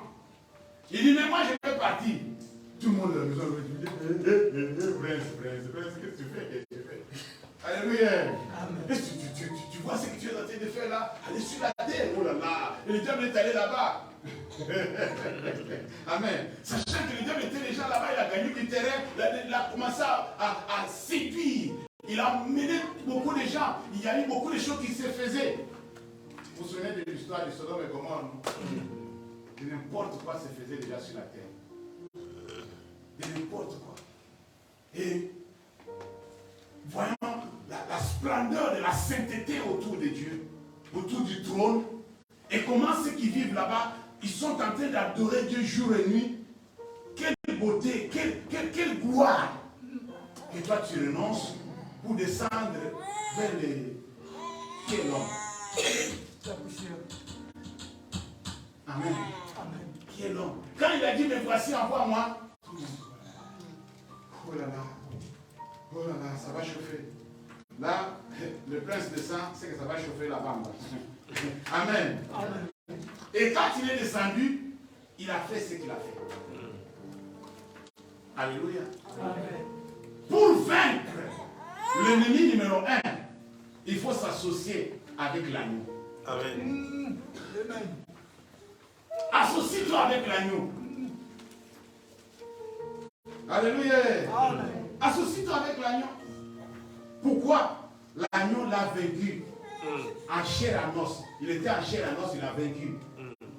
Il dit, mais moi je vais partir. Tout le monde à la maison dit, Prince, qu'est-ce que tu fais? Alléluia. Tu vois ce que tu es en train de faire là? Aller sur la terre. Oh là là. Et le diable est allé là-bas. Amen. Sachant que le diable était déjà là-bas, il a gagné du terrain, il a commencé à séduire. Il a mené beaucoup de gens. Il y a eu beaucoup de choses qui se faisaient. Vous vous souvenez de l'histoire de Sodome et Gomorrhe, non? De n'importe quoi se faisait déjà sur la terre. De n'importe quoi. Et voyons la splendeur de la sainteté autour de Dieu, autour du trône, et comment ceux qui vivent là-bas, ils sont en train d'adorer Dieu jour et nuit. Quelle beauté, quelle gloire. Et toi tu renonces pour descendre vers les... Quel homme. Amen. Quel homme. Quand il a dit, mais voici, envoie-moi. Oh là là, ça va chauffer. Là, le prince descend, c'est que ça va chauffer la bande. Amen. Et quand il est descendu, il a fait ce qu'il a fait. Alléluia. Amen. Pour vaincre l'ennemi numéro 1, il faut s'associer avec l'agneau. Amen. Associe-toi avec l'agneau. Alléluia. Amen. Associe-toi avec l'agneau. Pourquoi? L'agneau l'a vaincu en chair à os. Il était en chair à os, il l'a vaincu.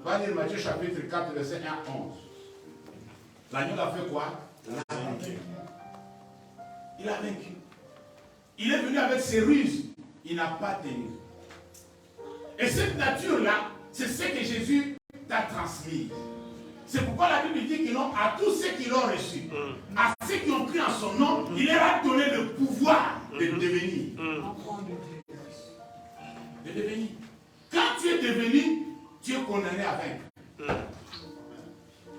Va lire Matthieu chapitre 4, verset 1 à 11. L'agneau l'a fait quoi? L'a vaincu. Il a vaincu. Il est venu avec ses ruses. Il n'a pas tenu. Et cette nature-là, c'est ce que Jésus t'a transmis. C'est pourquoi la Bible dit qu'ils ont, à tous ceux qui l'ont reçu, à ceux qui ont cru en son nom, il leur a donné le pouvoir de devenir. De devenir. Quand tu es devenu, tu es condamné à vaincre.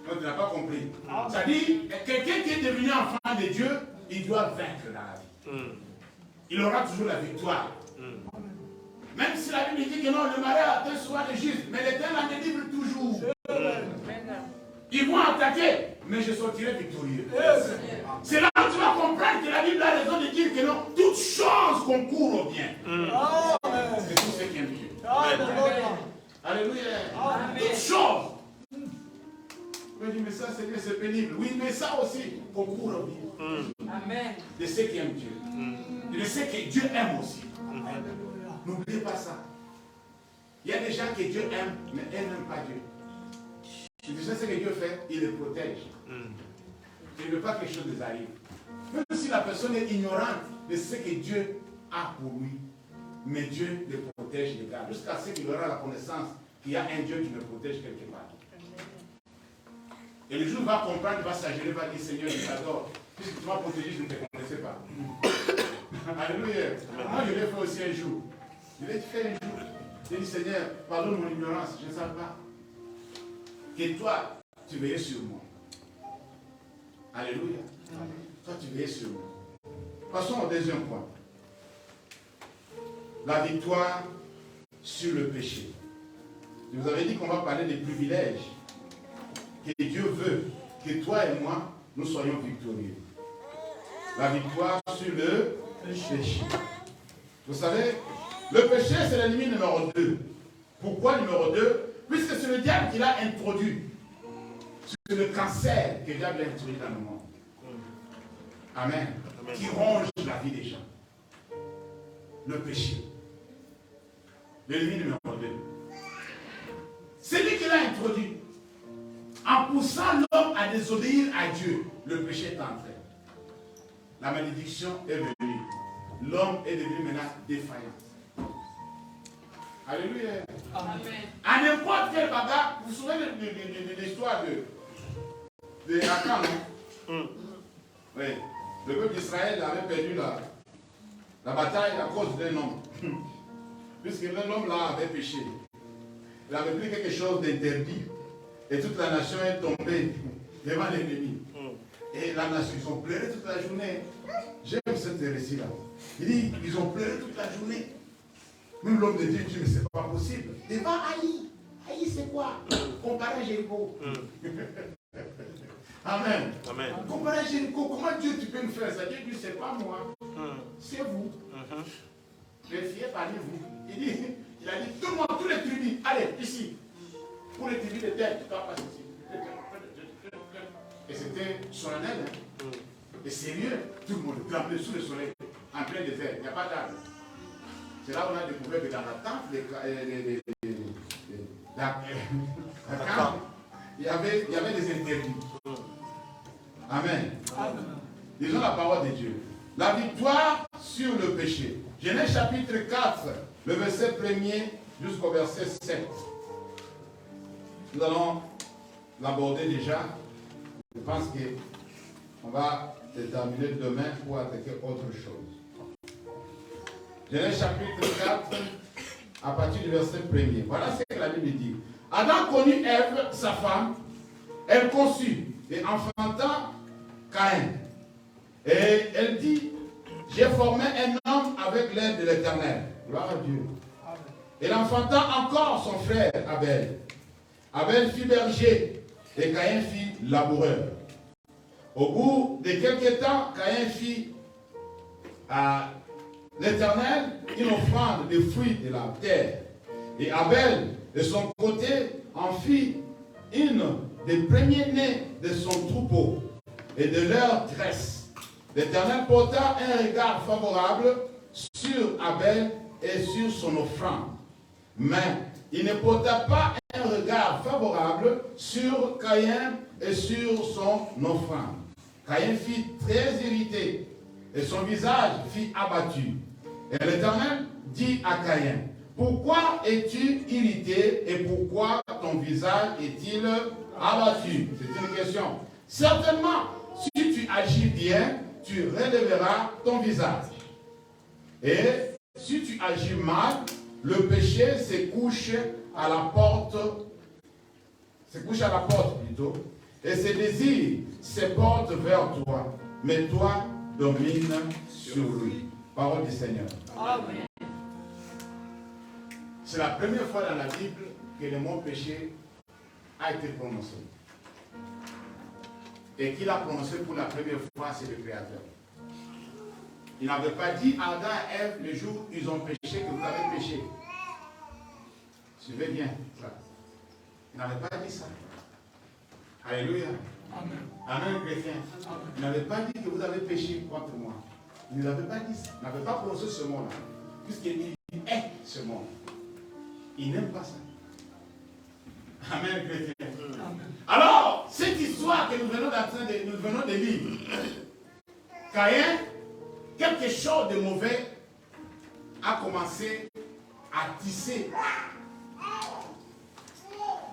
Donc tu n'as pas compris. C'est-à-dire, quelqu'un qui est devenu enfant de Dieu, il doit vaincre dans la vie. Il aura toujours la victoire. Même si la Bible dit que non, le malheur atteint souvent les justes, mais l'Éternel en délivre toujours. Ils vont attaquer, mais je sortirai victorieux. C'est là que tu vas comprendre que la Bible a raison de dire que non, toutes choses concourent au bien. C'est tout ce qui est Dieu. Alléluia. Toutes choses. Je dis, mais ça c'est pénible. Oui, mais ça aussi concourt au bien. Amen. De ceux qui aiment Dieu. De ceux que Dieu aime aussi. N'oubliez pas ça. Il y a des gens que Dieu aime, mais elles n'aiment pas Dieu. Tu sais ce que Dieu fait? Il les protège. Il ne veut pas que quelque chose les arrive. Même si la personne est ignorante de ce que Dieu a pour lui, mais Dieu les protège, les garde, jusqu'à ce qu'il aura la connaissance qu'il y a un Dieu qui le protège quelque part. Et le jour où il va comprendre, il va s'agir, il va dire, Seigneur, je t'adore. Puisque tu m'as protégé, je ne te connaissais pas. Alléluia. Moi, je l'ai fait aussi un jour. Je l'ai fait un jour. J'ai dit, Seigneur, pardonne mon ignorance, je ne savais pas. Que toi, tu veillais sur moi. Alléluia. Toi, tu veillais sur moi. Passons au deuxième point. La victoire sur le péché. Je vous avais dit qu'on va parler des privilèges que Dieu veut que toi et moi, nous soyons victorieux. La victoire sur le péché. Vous savez, le péché, c'est l'ennemi numéro 2. Pourquoi numéro 2? Puisque c'est le diable qui l'a introduit. C'est le cancer que le diable a introduit dans le monde. Amen. Qui ronge la vie des gens. le péché. L'ennemi numéro 2. C'est lui qui l'a introduit. En poussant l'homme à désobéir à Dieu, le péché est entré. La malédiction est venue. L'homme est devenu maintenant défaillant. Alléluia. Amen. À n'importe quel bagarre, vous vous souvenez de l'histoire de Akan, non? Oui. Le peuple d'Israël avait perdu la bataille à cause d'un homme. Puisque l'homme là avait péché. Il avait pris quelque chose d'interdit. Et toute la nation est tombée devant l'ennemi. Et la nation, ils ont pleuré toute la journée. J'aime cette récit-là. Il dit, ils ont pleuré toute la journée. Même l'homme de Dieu dit, mais c'est pas possible. Devant Haï. Haï, c'est quoi? Comparé à Jéricho. Amen. Amen. Comparé à Jéricho, comment Dieu tu peux me faire ça? Dieu dit, c'est pas moi. C'est vous. Vérifiez parmi vous. Il a dit, tout le monde, tous les tribus, allez, ici. Pour les tribus de terre, tu ne passes ici. Et c'était solennel, hein? Et sérieux, tout le monde tremblait sous le soleil, en plein désert, il n'y a pas d'arbre. C'est là où on a découvert que dans la tente, il y avait des interdits. Amen. Disons la parole de Dieu. La victoire sur le péché. Genèse chapitre 4, le verset 1er jusqu'au verset 7. Nous allons l'aborder déjà. Je pense qu'on va terminer demain pour attaquer autre chose. Genèse chapitre 4, à partir du verset 1er. Voilà ce que la Bible dit. Adam connut Ève, sa femme. Elle conçut et enfanta Caïn. Et elle dit, j'ai formé un homme avec l'aide de l'Éternel. Gloire à Dieu. Elle enfanta encore son frère Abel. Abel fit berger et Caïn fit laboureur. Au bout de quelques temps, Caïn fit à l'Éternel une offrande de fruits de la terre. Et Abel, de son côté, en fit une des premiers-nés de son troupeau et de leur tresse. L'Éternel porta un regard favorable sur Abel et sur son offrande. Mais il ne porta pas un regard favorable sur Caïn et sur son offrande. Caïn fut très irrité et son visage fut abattu. Et l'Éternel dit à Caïn, pourquoi es-tu irrité et pourquoi ton visage est-il abattu? C'est une question. Certainement, si tu agis bien, tu relèveras ton visage. Et si tu agis mal, le péché se couche à la porte, plutôt, et ses désirs se portent vers toi, mais toi domine sur lui. Parole du Seigneur. Amen. C'est la première fois dans la Bible que le mot péché a été prononcé. Et qui l'a prononcé pour la première fois, c'est le Créateur. Il n'avait pas dit à Adam et Ève le jour où ils ont péché que vous avez péché. Suivez bien ça. Il n'avait pas dit ça. Alléluia. Amen. Amen, chrétien. Il n'avait pas dit que vous avez péché contre moi. Il n'avait pas dit ça. Il n'avait pas prononcé ce mot-là. Puisqu'il est ce mot. Il n'aime pas ça. Amen, chrétien. Amen. Alors, cette histoire que nous venons de lire, Caïn, quelque chose de mauvais a commencé à tisser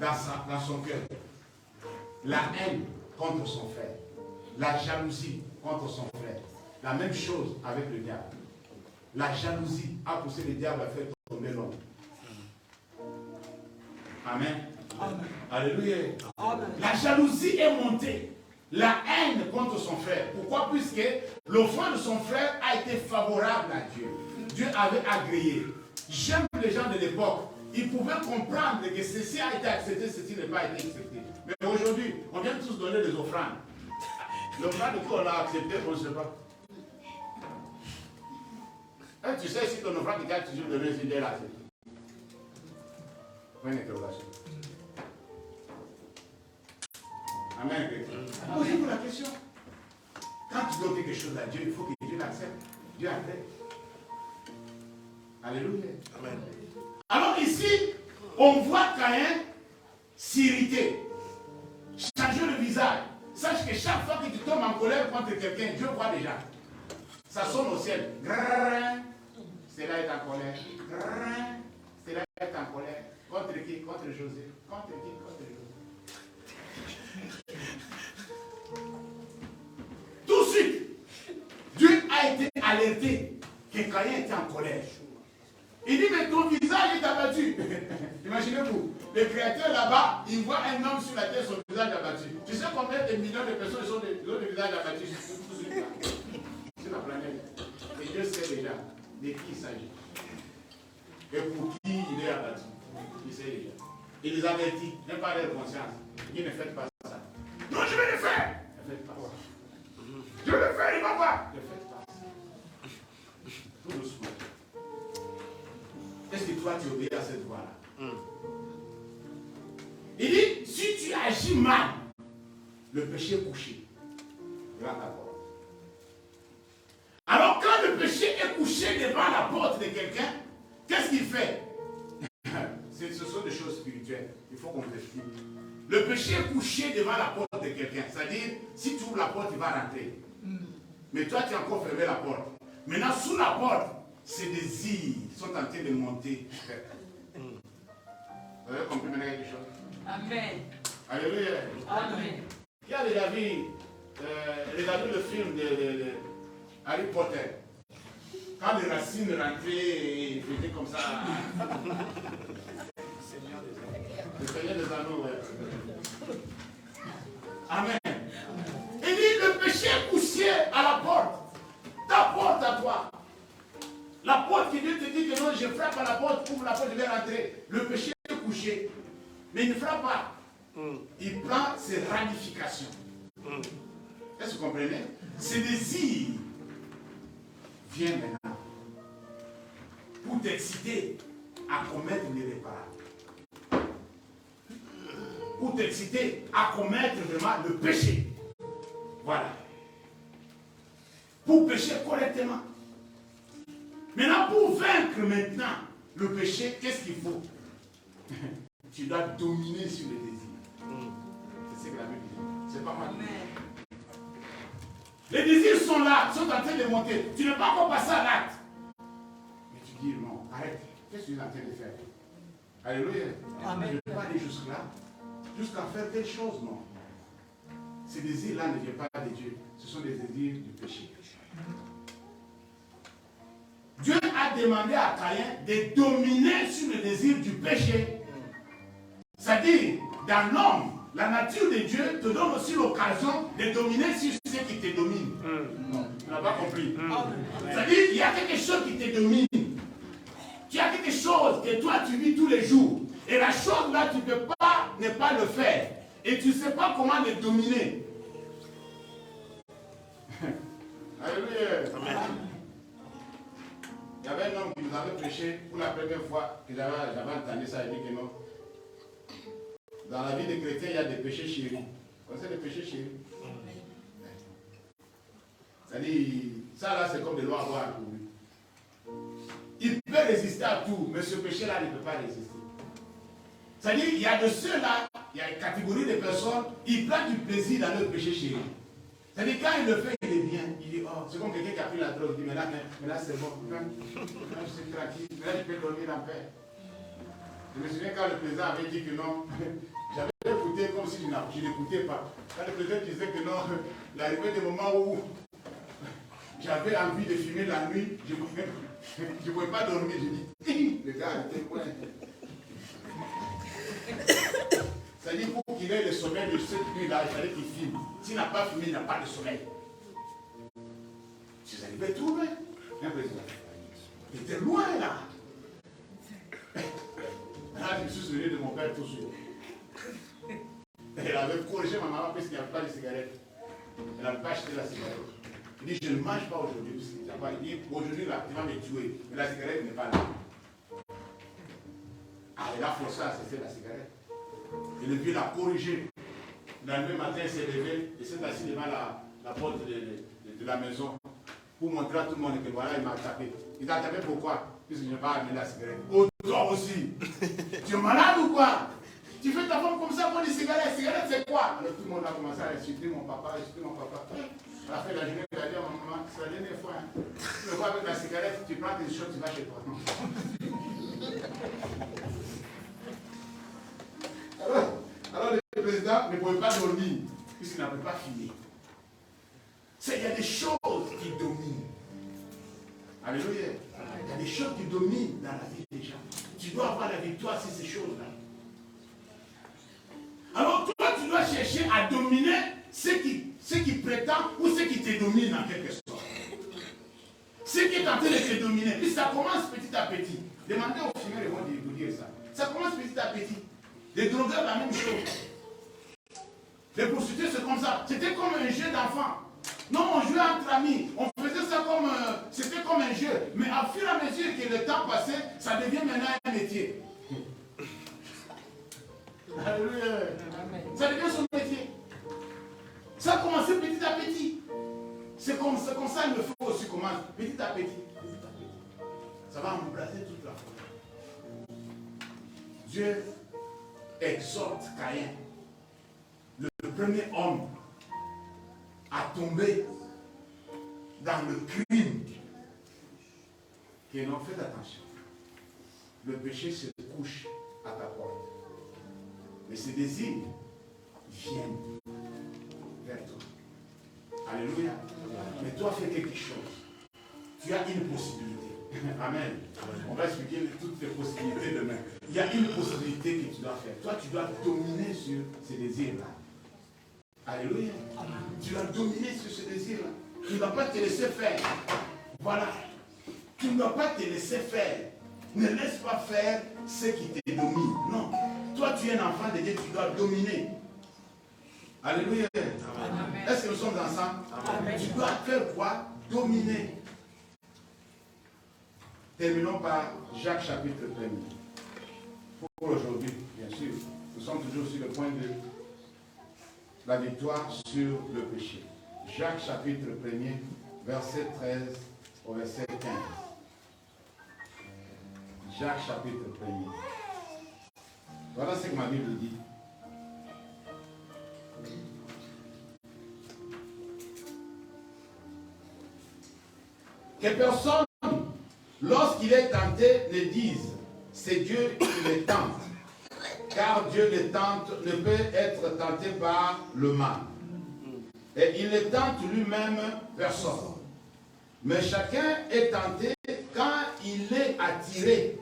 dans son cœur. La haine contre son frère, la jalousie contre son frère. La même chose avec le diable. La jalousie a poussé le diable à faire tomber l'homme. Amen. Amen. Alléluia. Amen. La jalousie est montée. La haine contre son frère. Pourquoi? Puisque l'offrande de son frère a été favorable à Dieu. Dieu avait agréé. J'aime les gens de l'époque. Ils pouvaient comprendre que ceci a été accepté, ceci n'a pas été accepté. Mais aujourd'hui, on vient tous donner des offrandes. L'offrande qu'on a acceptée, on ne sait pas. Et tu sais si ton offrande est toujours donné, c'est déjà là. Point d'interrogation. Amen. Posez-vous la question. Quand tu donnes quelque chose à Dieu, il faut que Dieu l'accepte. Dieu accepte. Alléluia. Amen. Alors ici, on voit Caïn s'irriter, changer le visage. Sache que chaque fois que tu tombes en colère contre quelqu'un, Dieu voit déjà. Ça sonne au ciel. C'est là est en colère. C'est là est en colère. Contre qui? Contre José. Contre qui? Contre José. Tout de suite, Dieu a été alerté que Caïn était en colère. Il dit, mais ton visage est abattu. Imaginez-vous, le Créateur là-bas, il voit un homme sur la terre, son visage abattu. Tu sais combien de millions de personnes ont des visages abattus sur la planète? Et Dieu sait déjà de qui il s'agit. Et pour qui il est abattu. Il sait déjà. Il les avertit, même pas leur conscience. Il dit, ne faites pas ça. Non, je vais le faire. Ne faites pas ça. Je vais le faire, il va pas. Ne faites pas ça. Tout doucement. Est-ce que toi tu obéis à cette voix-là? Il dit, si tu agis mal, le péché est couché devant ta porte. Alors quand le péché est couché devant la porte de quelqu'un, qu'est-ce qu'il fait? Ce sont des choses spirituelles. Il faut qu'on t'explique. Le péché est couché devant la porte de quelqu'un. C'est-à-dire, si tu ouvres la porte, il va rentrer. Mais toi, tu as encore fermé la porte. Maintenant, sous la porte, ces désirs sont en train de monter. Vous avez compris maintenant quelque chose? Amen. Alléluia. Amen. Qui a déjà vu le film de Harry Potter? Quand les racines rentraient et faisaient comme ça. Le Seigneur des Anneaux, ouais. Amen. Il dit, le péché est couché à la porte. Ta porte à toi. La porte qui Dieu te dit que non, je frappe à la porte, ouvre la porte, je vais rentrer. Le péché est couché. Mais il ne frappe pas. Il prend ses ramifications. Est-ce que vous comprenez? Ses désirs viennent maintenant pour t'exciter à commettre l'irréparable. Pour t'exciter à commettre vraiment le péché. Voilà. Pour pécher correctement. Maintenant, pour vaincre maintenant le péché, qu'est-ce qu'il faut? Tu dois dominer sur les désirs. C'est ce que la Bible dit. C'est pas mal. Les désirs sont là, sont en train de monter. Tu n'es pas encore passé à l'acte. Mais tu dis non, arrête. Qu'est-ce que tu es en train de faire? Alléluia. Amen. Je ne peux pas aller jusque-là, jusqu'à faire telle chose, non. Ces désirs-là ne viennent pas de Dieu. Ce sont des désirs du péché. Dieu a demandé à Caïn de dominer sur le désir du péché. C'est-à-dire, dans l'homme, la nature de Dieu te donne aussi l'occasion de dominer sur ce qui te domine. Non, tu n'as pas compris. C'est-à-dire, il y a quelque chose qui te domine. Tu as quelque chose que toi tu vis tous les jours. Et la chose là, tu ne peux pas ne pas le faire. Et tu ne sais pas comment le dominer. Alléluia. Amen. Il y avait un homme qui nous avait prêché pour la première fois que j'avais entendu ça. Il dit que non. Dans la vie des chrétiens, il y a des péchés chéris. Vous connaissez les péchés chéris? C'est-à-dire, ça là, c'est comme des lois à voir pour lui. Il peut résister à tout, mais ce péché-là, il ne peut pas résister. C'est-à-dire, il y a de ceux-là, il y a une catégorie de personnes, ils prennent du plaisir dans leur péché chéri. C'est-à-dire, quand il le fait, il est bien. Il dit, oh, c'est comme quelqu'un qui a pris la drogue. Il dit, mais là c'est bon. Maintenant, je suis tranquille. Maintenant, je peux dormir en paix. Je me souviens quand le président avait dit que non, j'avais écouté comme si je n'écoutais pas. Quand le président disait que non, il arrivait des moments où j'avais envie de fumer la nuit, je ne pouvais pas dormir. Je dis, le gars était loin. C'est-à-dire pour qu'il ait le sommeil de cette nuit-là, il fallait qu'il filme. S'il n'a pas fumé, il n'a pas de sommeil. Je suis arrivé tout loin. Il était loin là. Là, je me suis souvenu de mon père tout de suite. Elle avait corrigé ma maman parce qu'il n'y avait pas de cigarette. Elle n'avait pas acheté la cigarette. Il dit, je ne mange pas aujourd'hui. Il dit, aujourd'hui, là, tu vas me tuer. Mais la cigarette n'est pas là. Ah, il a forcé à cesser la cigarette. Et le vieux l'a corrigé. Le lendemain matin, il s'est levé et s'est assis devant la porte de la maison. pour montrer à tout le monde que voilà, il m'a tapé. Il t'a tapé pourquoi? Puisque je n'ai pas allumé la cigarette. Oh, toi aussi. Tu es malade ou quoi? Tu fais ta femme comme ça pour des cigarettes. Cigarette, c'est quoi? Alors tout le monde a commencé à insulter mon papa, insulter mon papa. À la fin de la journée, il a dit à ma maman, c'est la dernière fois. Hein. Tu me vois avec la cigarette, tu prends tes choses, tu vas chez toi. Alors le président ne pouvait pas dormir, puisqu'il n'avait pas fini. Il y a des choses qui dominent. Alléluia. Il y a des choses qui dominent dans la vie des gens. Tu dois avoir la victoire sur ces choses-là. Alors toi, tu dois chercher à dominer ceux qui prétendent ou ceux qui te dominent en quelque sorte. Ceux qui est en train de te dominer. Puis ça commence petit à petit. Demandez aux fumeurs, ils vont vous dire ça. Ça commence petit à petit. Les drogueurs, la même chose. Les prostituées, c'est comme ça. C'était comme un jeu d'enfant. Non, on jouait entre amis. On faisait ça comme... c'était comme un jeu. Mais à fur et à mesure que le temps passait, ça devient maintenant un métier. Alléluia. Ça devient son métier. Ça a commencé petit à petit. C'est comme ça le feu aussi commence. Petit à petit. Petit à petit. Ça va embraser toute la foi. Dieu exhorte Caïn. Le premier homme à tomber dans le crime. Qui n'ont fait attention. Le péché se couche à ta porte. Mais ces désirs viennent vers toi. Alléluia. Mais toi, fais quelque chose. Tu as une possibilité. Amen. On va expliquer toutes les possibilités demain. Il y a une possibilité que tu dois faire. Toi, tu dois dominer sur ces désirs-là. Alléluia. Tu dois dominer sur ce désir-là. Tu ne dois pas te laisser faire. Voilà. Tu ne dois pas te laisser faire. Ne laisse pas faire ce qui te domine. Non. Toi, tu es un enfant de Dieu, tu dois dominer. Alléluia. Est-ce que nous sommes ensemble? Amen. Tu dois faire quoi? Dominer. Terminons par Jacques chapitre 1er. Pour aujourd'hui, bien sûr. Nous sommes toujours sur le point de la victoire sur le péché. Jacques chapitre 1er, verset 13 au verset 15. Jacques chapitre 1er. Voilà ce que ma Bible dit. Que personne, lorsqu'il est tenté, ne dise, c'est Dieu qui le tente. Car Dieu le tente, ne peut être tenté par le mal. Et il ne tente lui-même personne. Mais chacun est tenté quand il est attiré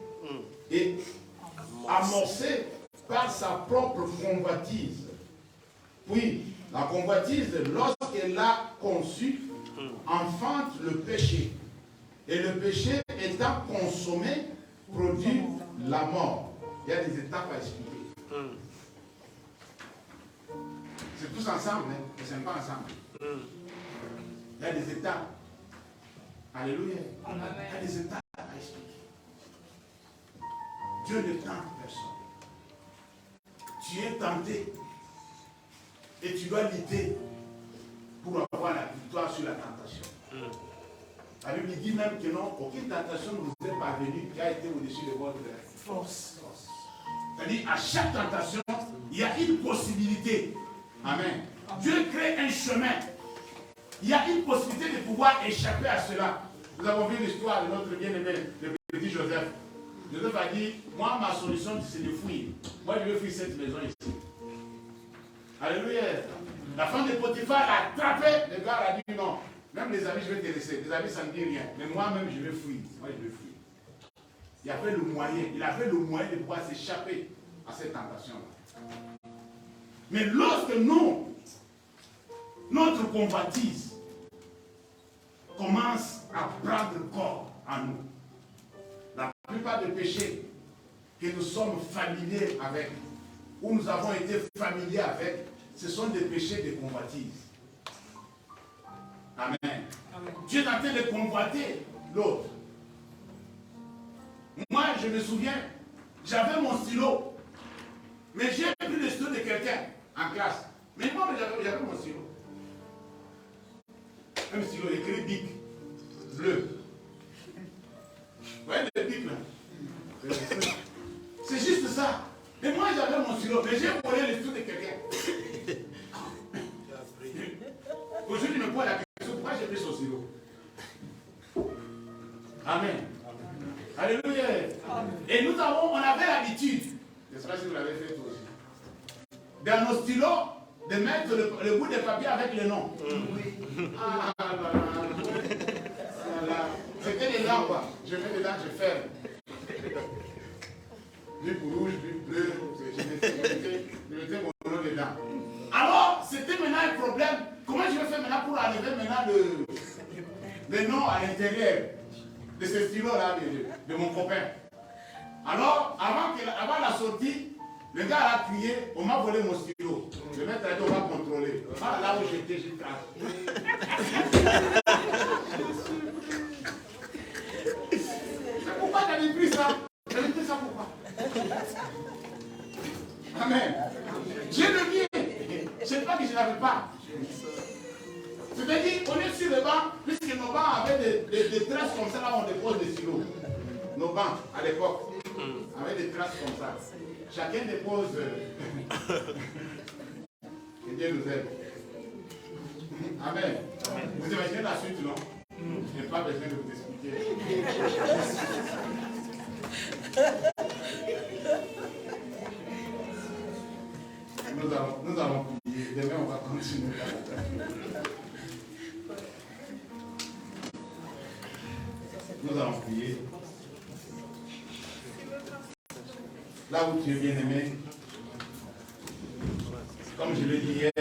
et amorcé par sa propre convoitise. Puis, la convoitise, lorsqu'elle l'a conçue, enfante le péché. Et le péché étant consommé, produit la mort. Il y a des étapes à expliquer. C'est tous ensemble, hein, mais ce n'est pas ensemble. Il y a des étapes. Alléluia. Il y a des étapes à expliquer. Dieu ne tente personne. Tu es tenté et tu dois lutter pour avoir la victoire sur la tentation. La Bible dit même que non, aucune tentation ne vous est parvenue qui a été au-dessus de votre force. C'est-à-dire, à chaque tentation, il y a une possibilité. Amen. Dieu crée un chemin. Il y a une possibilité de pouvoir échapper à cela. Nous avons vu l'histoire de notre bien-aimé, le petit Joseph. Joseph a dit, moi, ma solution, c'est de fuir. Moi, je veux fuir cette maison ici. Alléluia. La femme de Potiphar a attrapé. Le gars a dit, non. Même les amis, je vais te laisser. Les amis, ça ne dit rien. Mais moi-même, je vais fuir. Moi, je vais fuir. Il avait le moyen. Il avait le moyen de pouvoir s'échapper à cette tentation-là. Mais lorsque nous, notre convoitise commence à prendre corps en nous, la plupart des péchés que nous sommes familiers avec, où nous avons été familiers avec, ce sont des péchés de convoitise. Amen. Amen. Dieu est en train de convoiter l'autre. Moi, je me souviens, j'avais mon stylo, mais j'ai pris le stylo de quelqu'un en classe. Mais moi, j'avais mon stylo. Un stylo écrit BIC. bleu. Vous voyez le pic là? C'est juste ça. Et moi j'avais mon stylo, mais j'ai volé le stylo de quelqu'un. Aujourd'hui, je me pose la question, pourquoi j'ai pris son stylo? Amen. Alléluia. Et on avait l'habitude, je ne sais pas si vous l'avez fait toi aussi, dans nos stylos, de mettre le bout de papier avec le nom. Ah, voilà. C'était les noms, quoi. Je mets dedans, je ferme. Du rouge, du bleu, je mettais mon nom dedans. Alors, c'était maintenant un problème. Comment je vais faire maintenant pour enlever maintenant le nom à l'intérieur de ce stylo-là de mon copain? Alors, avant la sortie, le gars a crié, on m'a volé mon stylo. Le maître a dit, on va contrôler. Ah, là où j'étais, j'ai craqué. C'est pourquoi j'avais pris ça? J'avais pris ça pourquoi? Amen. J'ai le mien. Je ne sais pas que je n'avais pas. C'est-à-dire, on est sur le banc, puisque nos bancs avaient des traces comme ça, là on dépose des stylos. Nos bancs, à l'époque, avaient des traces comme ça. Chacun dépose. Que Dieu nous aide. Amen. Vous imaginez la suite, non? Je n'ai pas besoin de vous expliquer. Nous allons prier. Demain, on va continuer. Nous allons prier. Là où tu es bien aimé, comme je l'ai dit hier,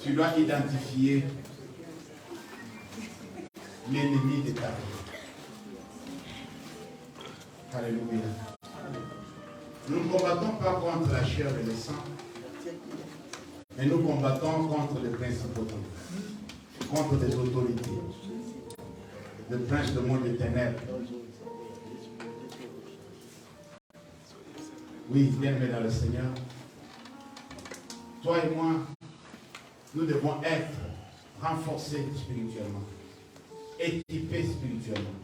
tu dois identifier l'ennemi de ta vie. Alléluia. Nous ne combattons pas contre la chair et le sang, mais nous combattons contre les principautés, contre les autorités, le prince du monde des ténèbres. Oui, bien-aimé dans le Seigneur, toi et moi, nous devons être renforcés spirituellement, équipés spirituellement,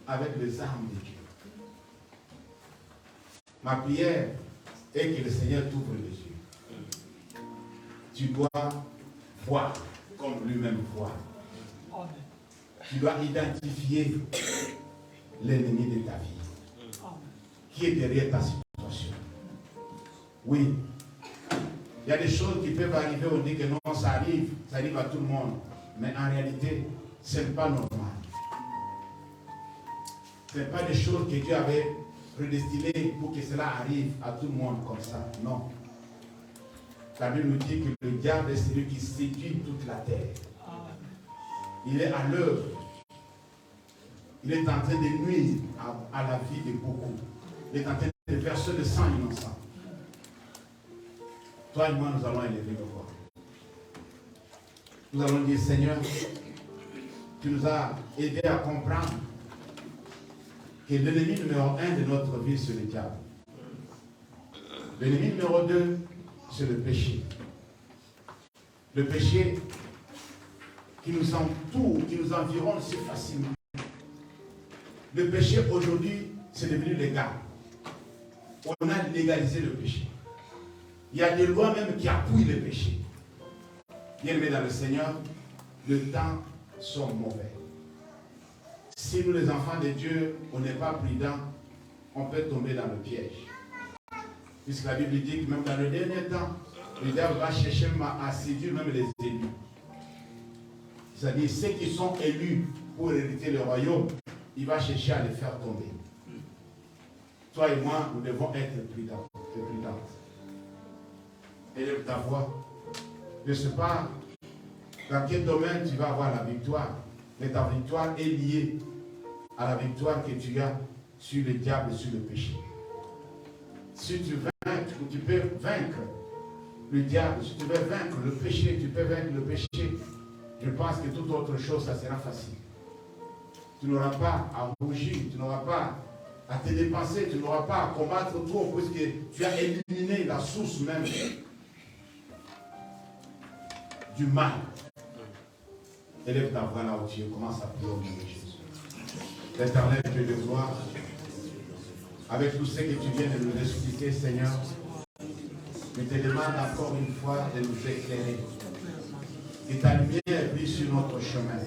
avec les armes de Dieu. Ma prière est que le Seigneur t'ouvre les yeux. Tu dois voir comme lui-même voit. Tu dois identifier l'ennemi de ta vie, qui est derrière ta situation. Oui, il y a des choses qui peuvent arriver, on dit que non, ça arrive à tout le monde. Mais en réalité, ce n'est pas normal. Ce n'est pas des choses que Dieu avait prédestinées pour que cela arrive à tout le monde comme ça. Non. La Bible nous dit que le diable est celui qui séduit toute la terre. Il est à l'œuvre. Il est en train de nuire à la vie de beaucoup. Il est en train de verser le sang innocent. Toi et moi, nous allons élever nos voix. Nous allons dire, Seigneur, tu nous as aidés à comprendre que l'ennemi numéro 1 de notre vie, c'est le diable. L'ennemi numéro 2, c'est le péché. Le péché qui nous entoure, qui nous environne si facilement. Le péché aujourd'hui, c'est devenu légal. On a légalisé le péché. Il y a des lois même qui appuient le péché. Bien-aimés dans le Seigneur, le temps sont mauvais. Si nous, les enfants de Dieu, on n'est pas prudents, on peut tomber dans le piège. Puisque la Bible dit que même dans le dernier temps, le diable va chercher à séduire même les élus. C'est-à-dire ceux qui sont élus pour hériter le royaume, il va chercher à les faire tomber. Toi et moi, nous devons être prudents. Élève ta voix. Je ne sais pas dans quel domaine tu vas avoir la victoire, mais ta victoire est liée à la victoire que tu as sur le diable et sur le péché. Si tu peux vaincre le diable, si tu veux vaincre le péché, tu peux vaincre le péché. Je pense que toute autre chose, ça sera facile. Tu n'auras pas à rougir, tu n'auras pas à te dépenser, tu n'auras pas à combattre trop, puisque tu as éliminé la source même du mal. Élève ta voix là où tu es. Commence à prier au nom de Jésus. L'éternel Dieu de gloire, avec tout ce que tu viens de nous expliquer, Seigneur, je te demande encore une fois de nous éclairer. Que ta lumière brille sur notre chemin.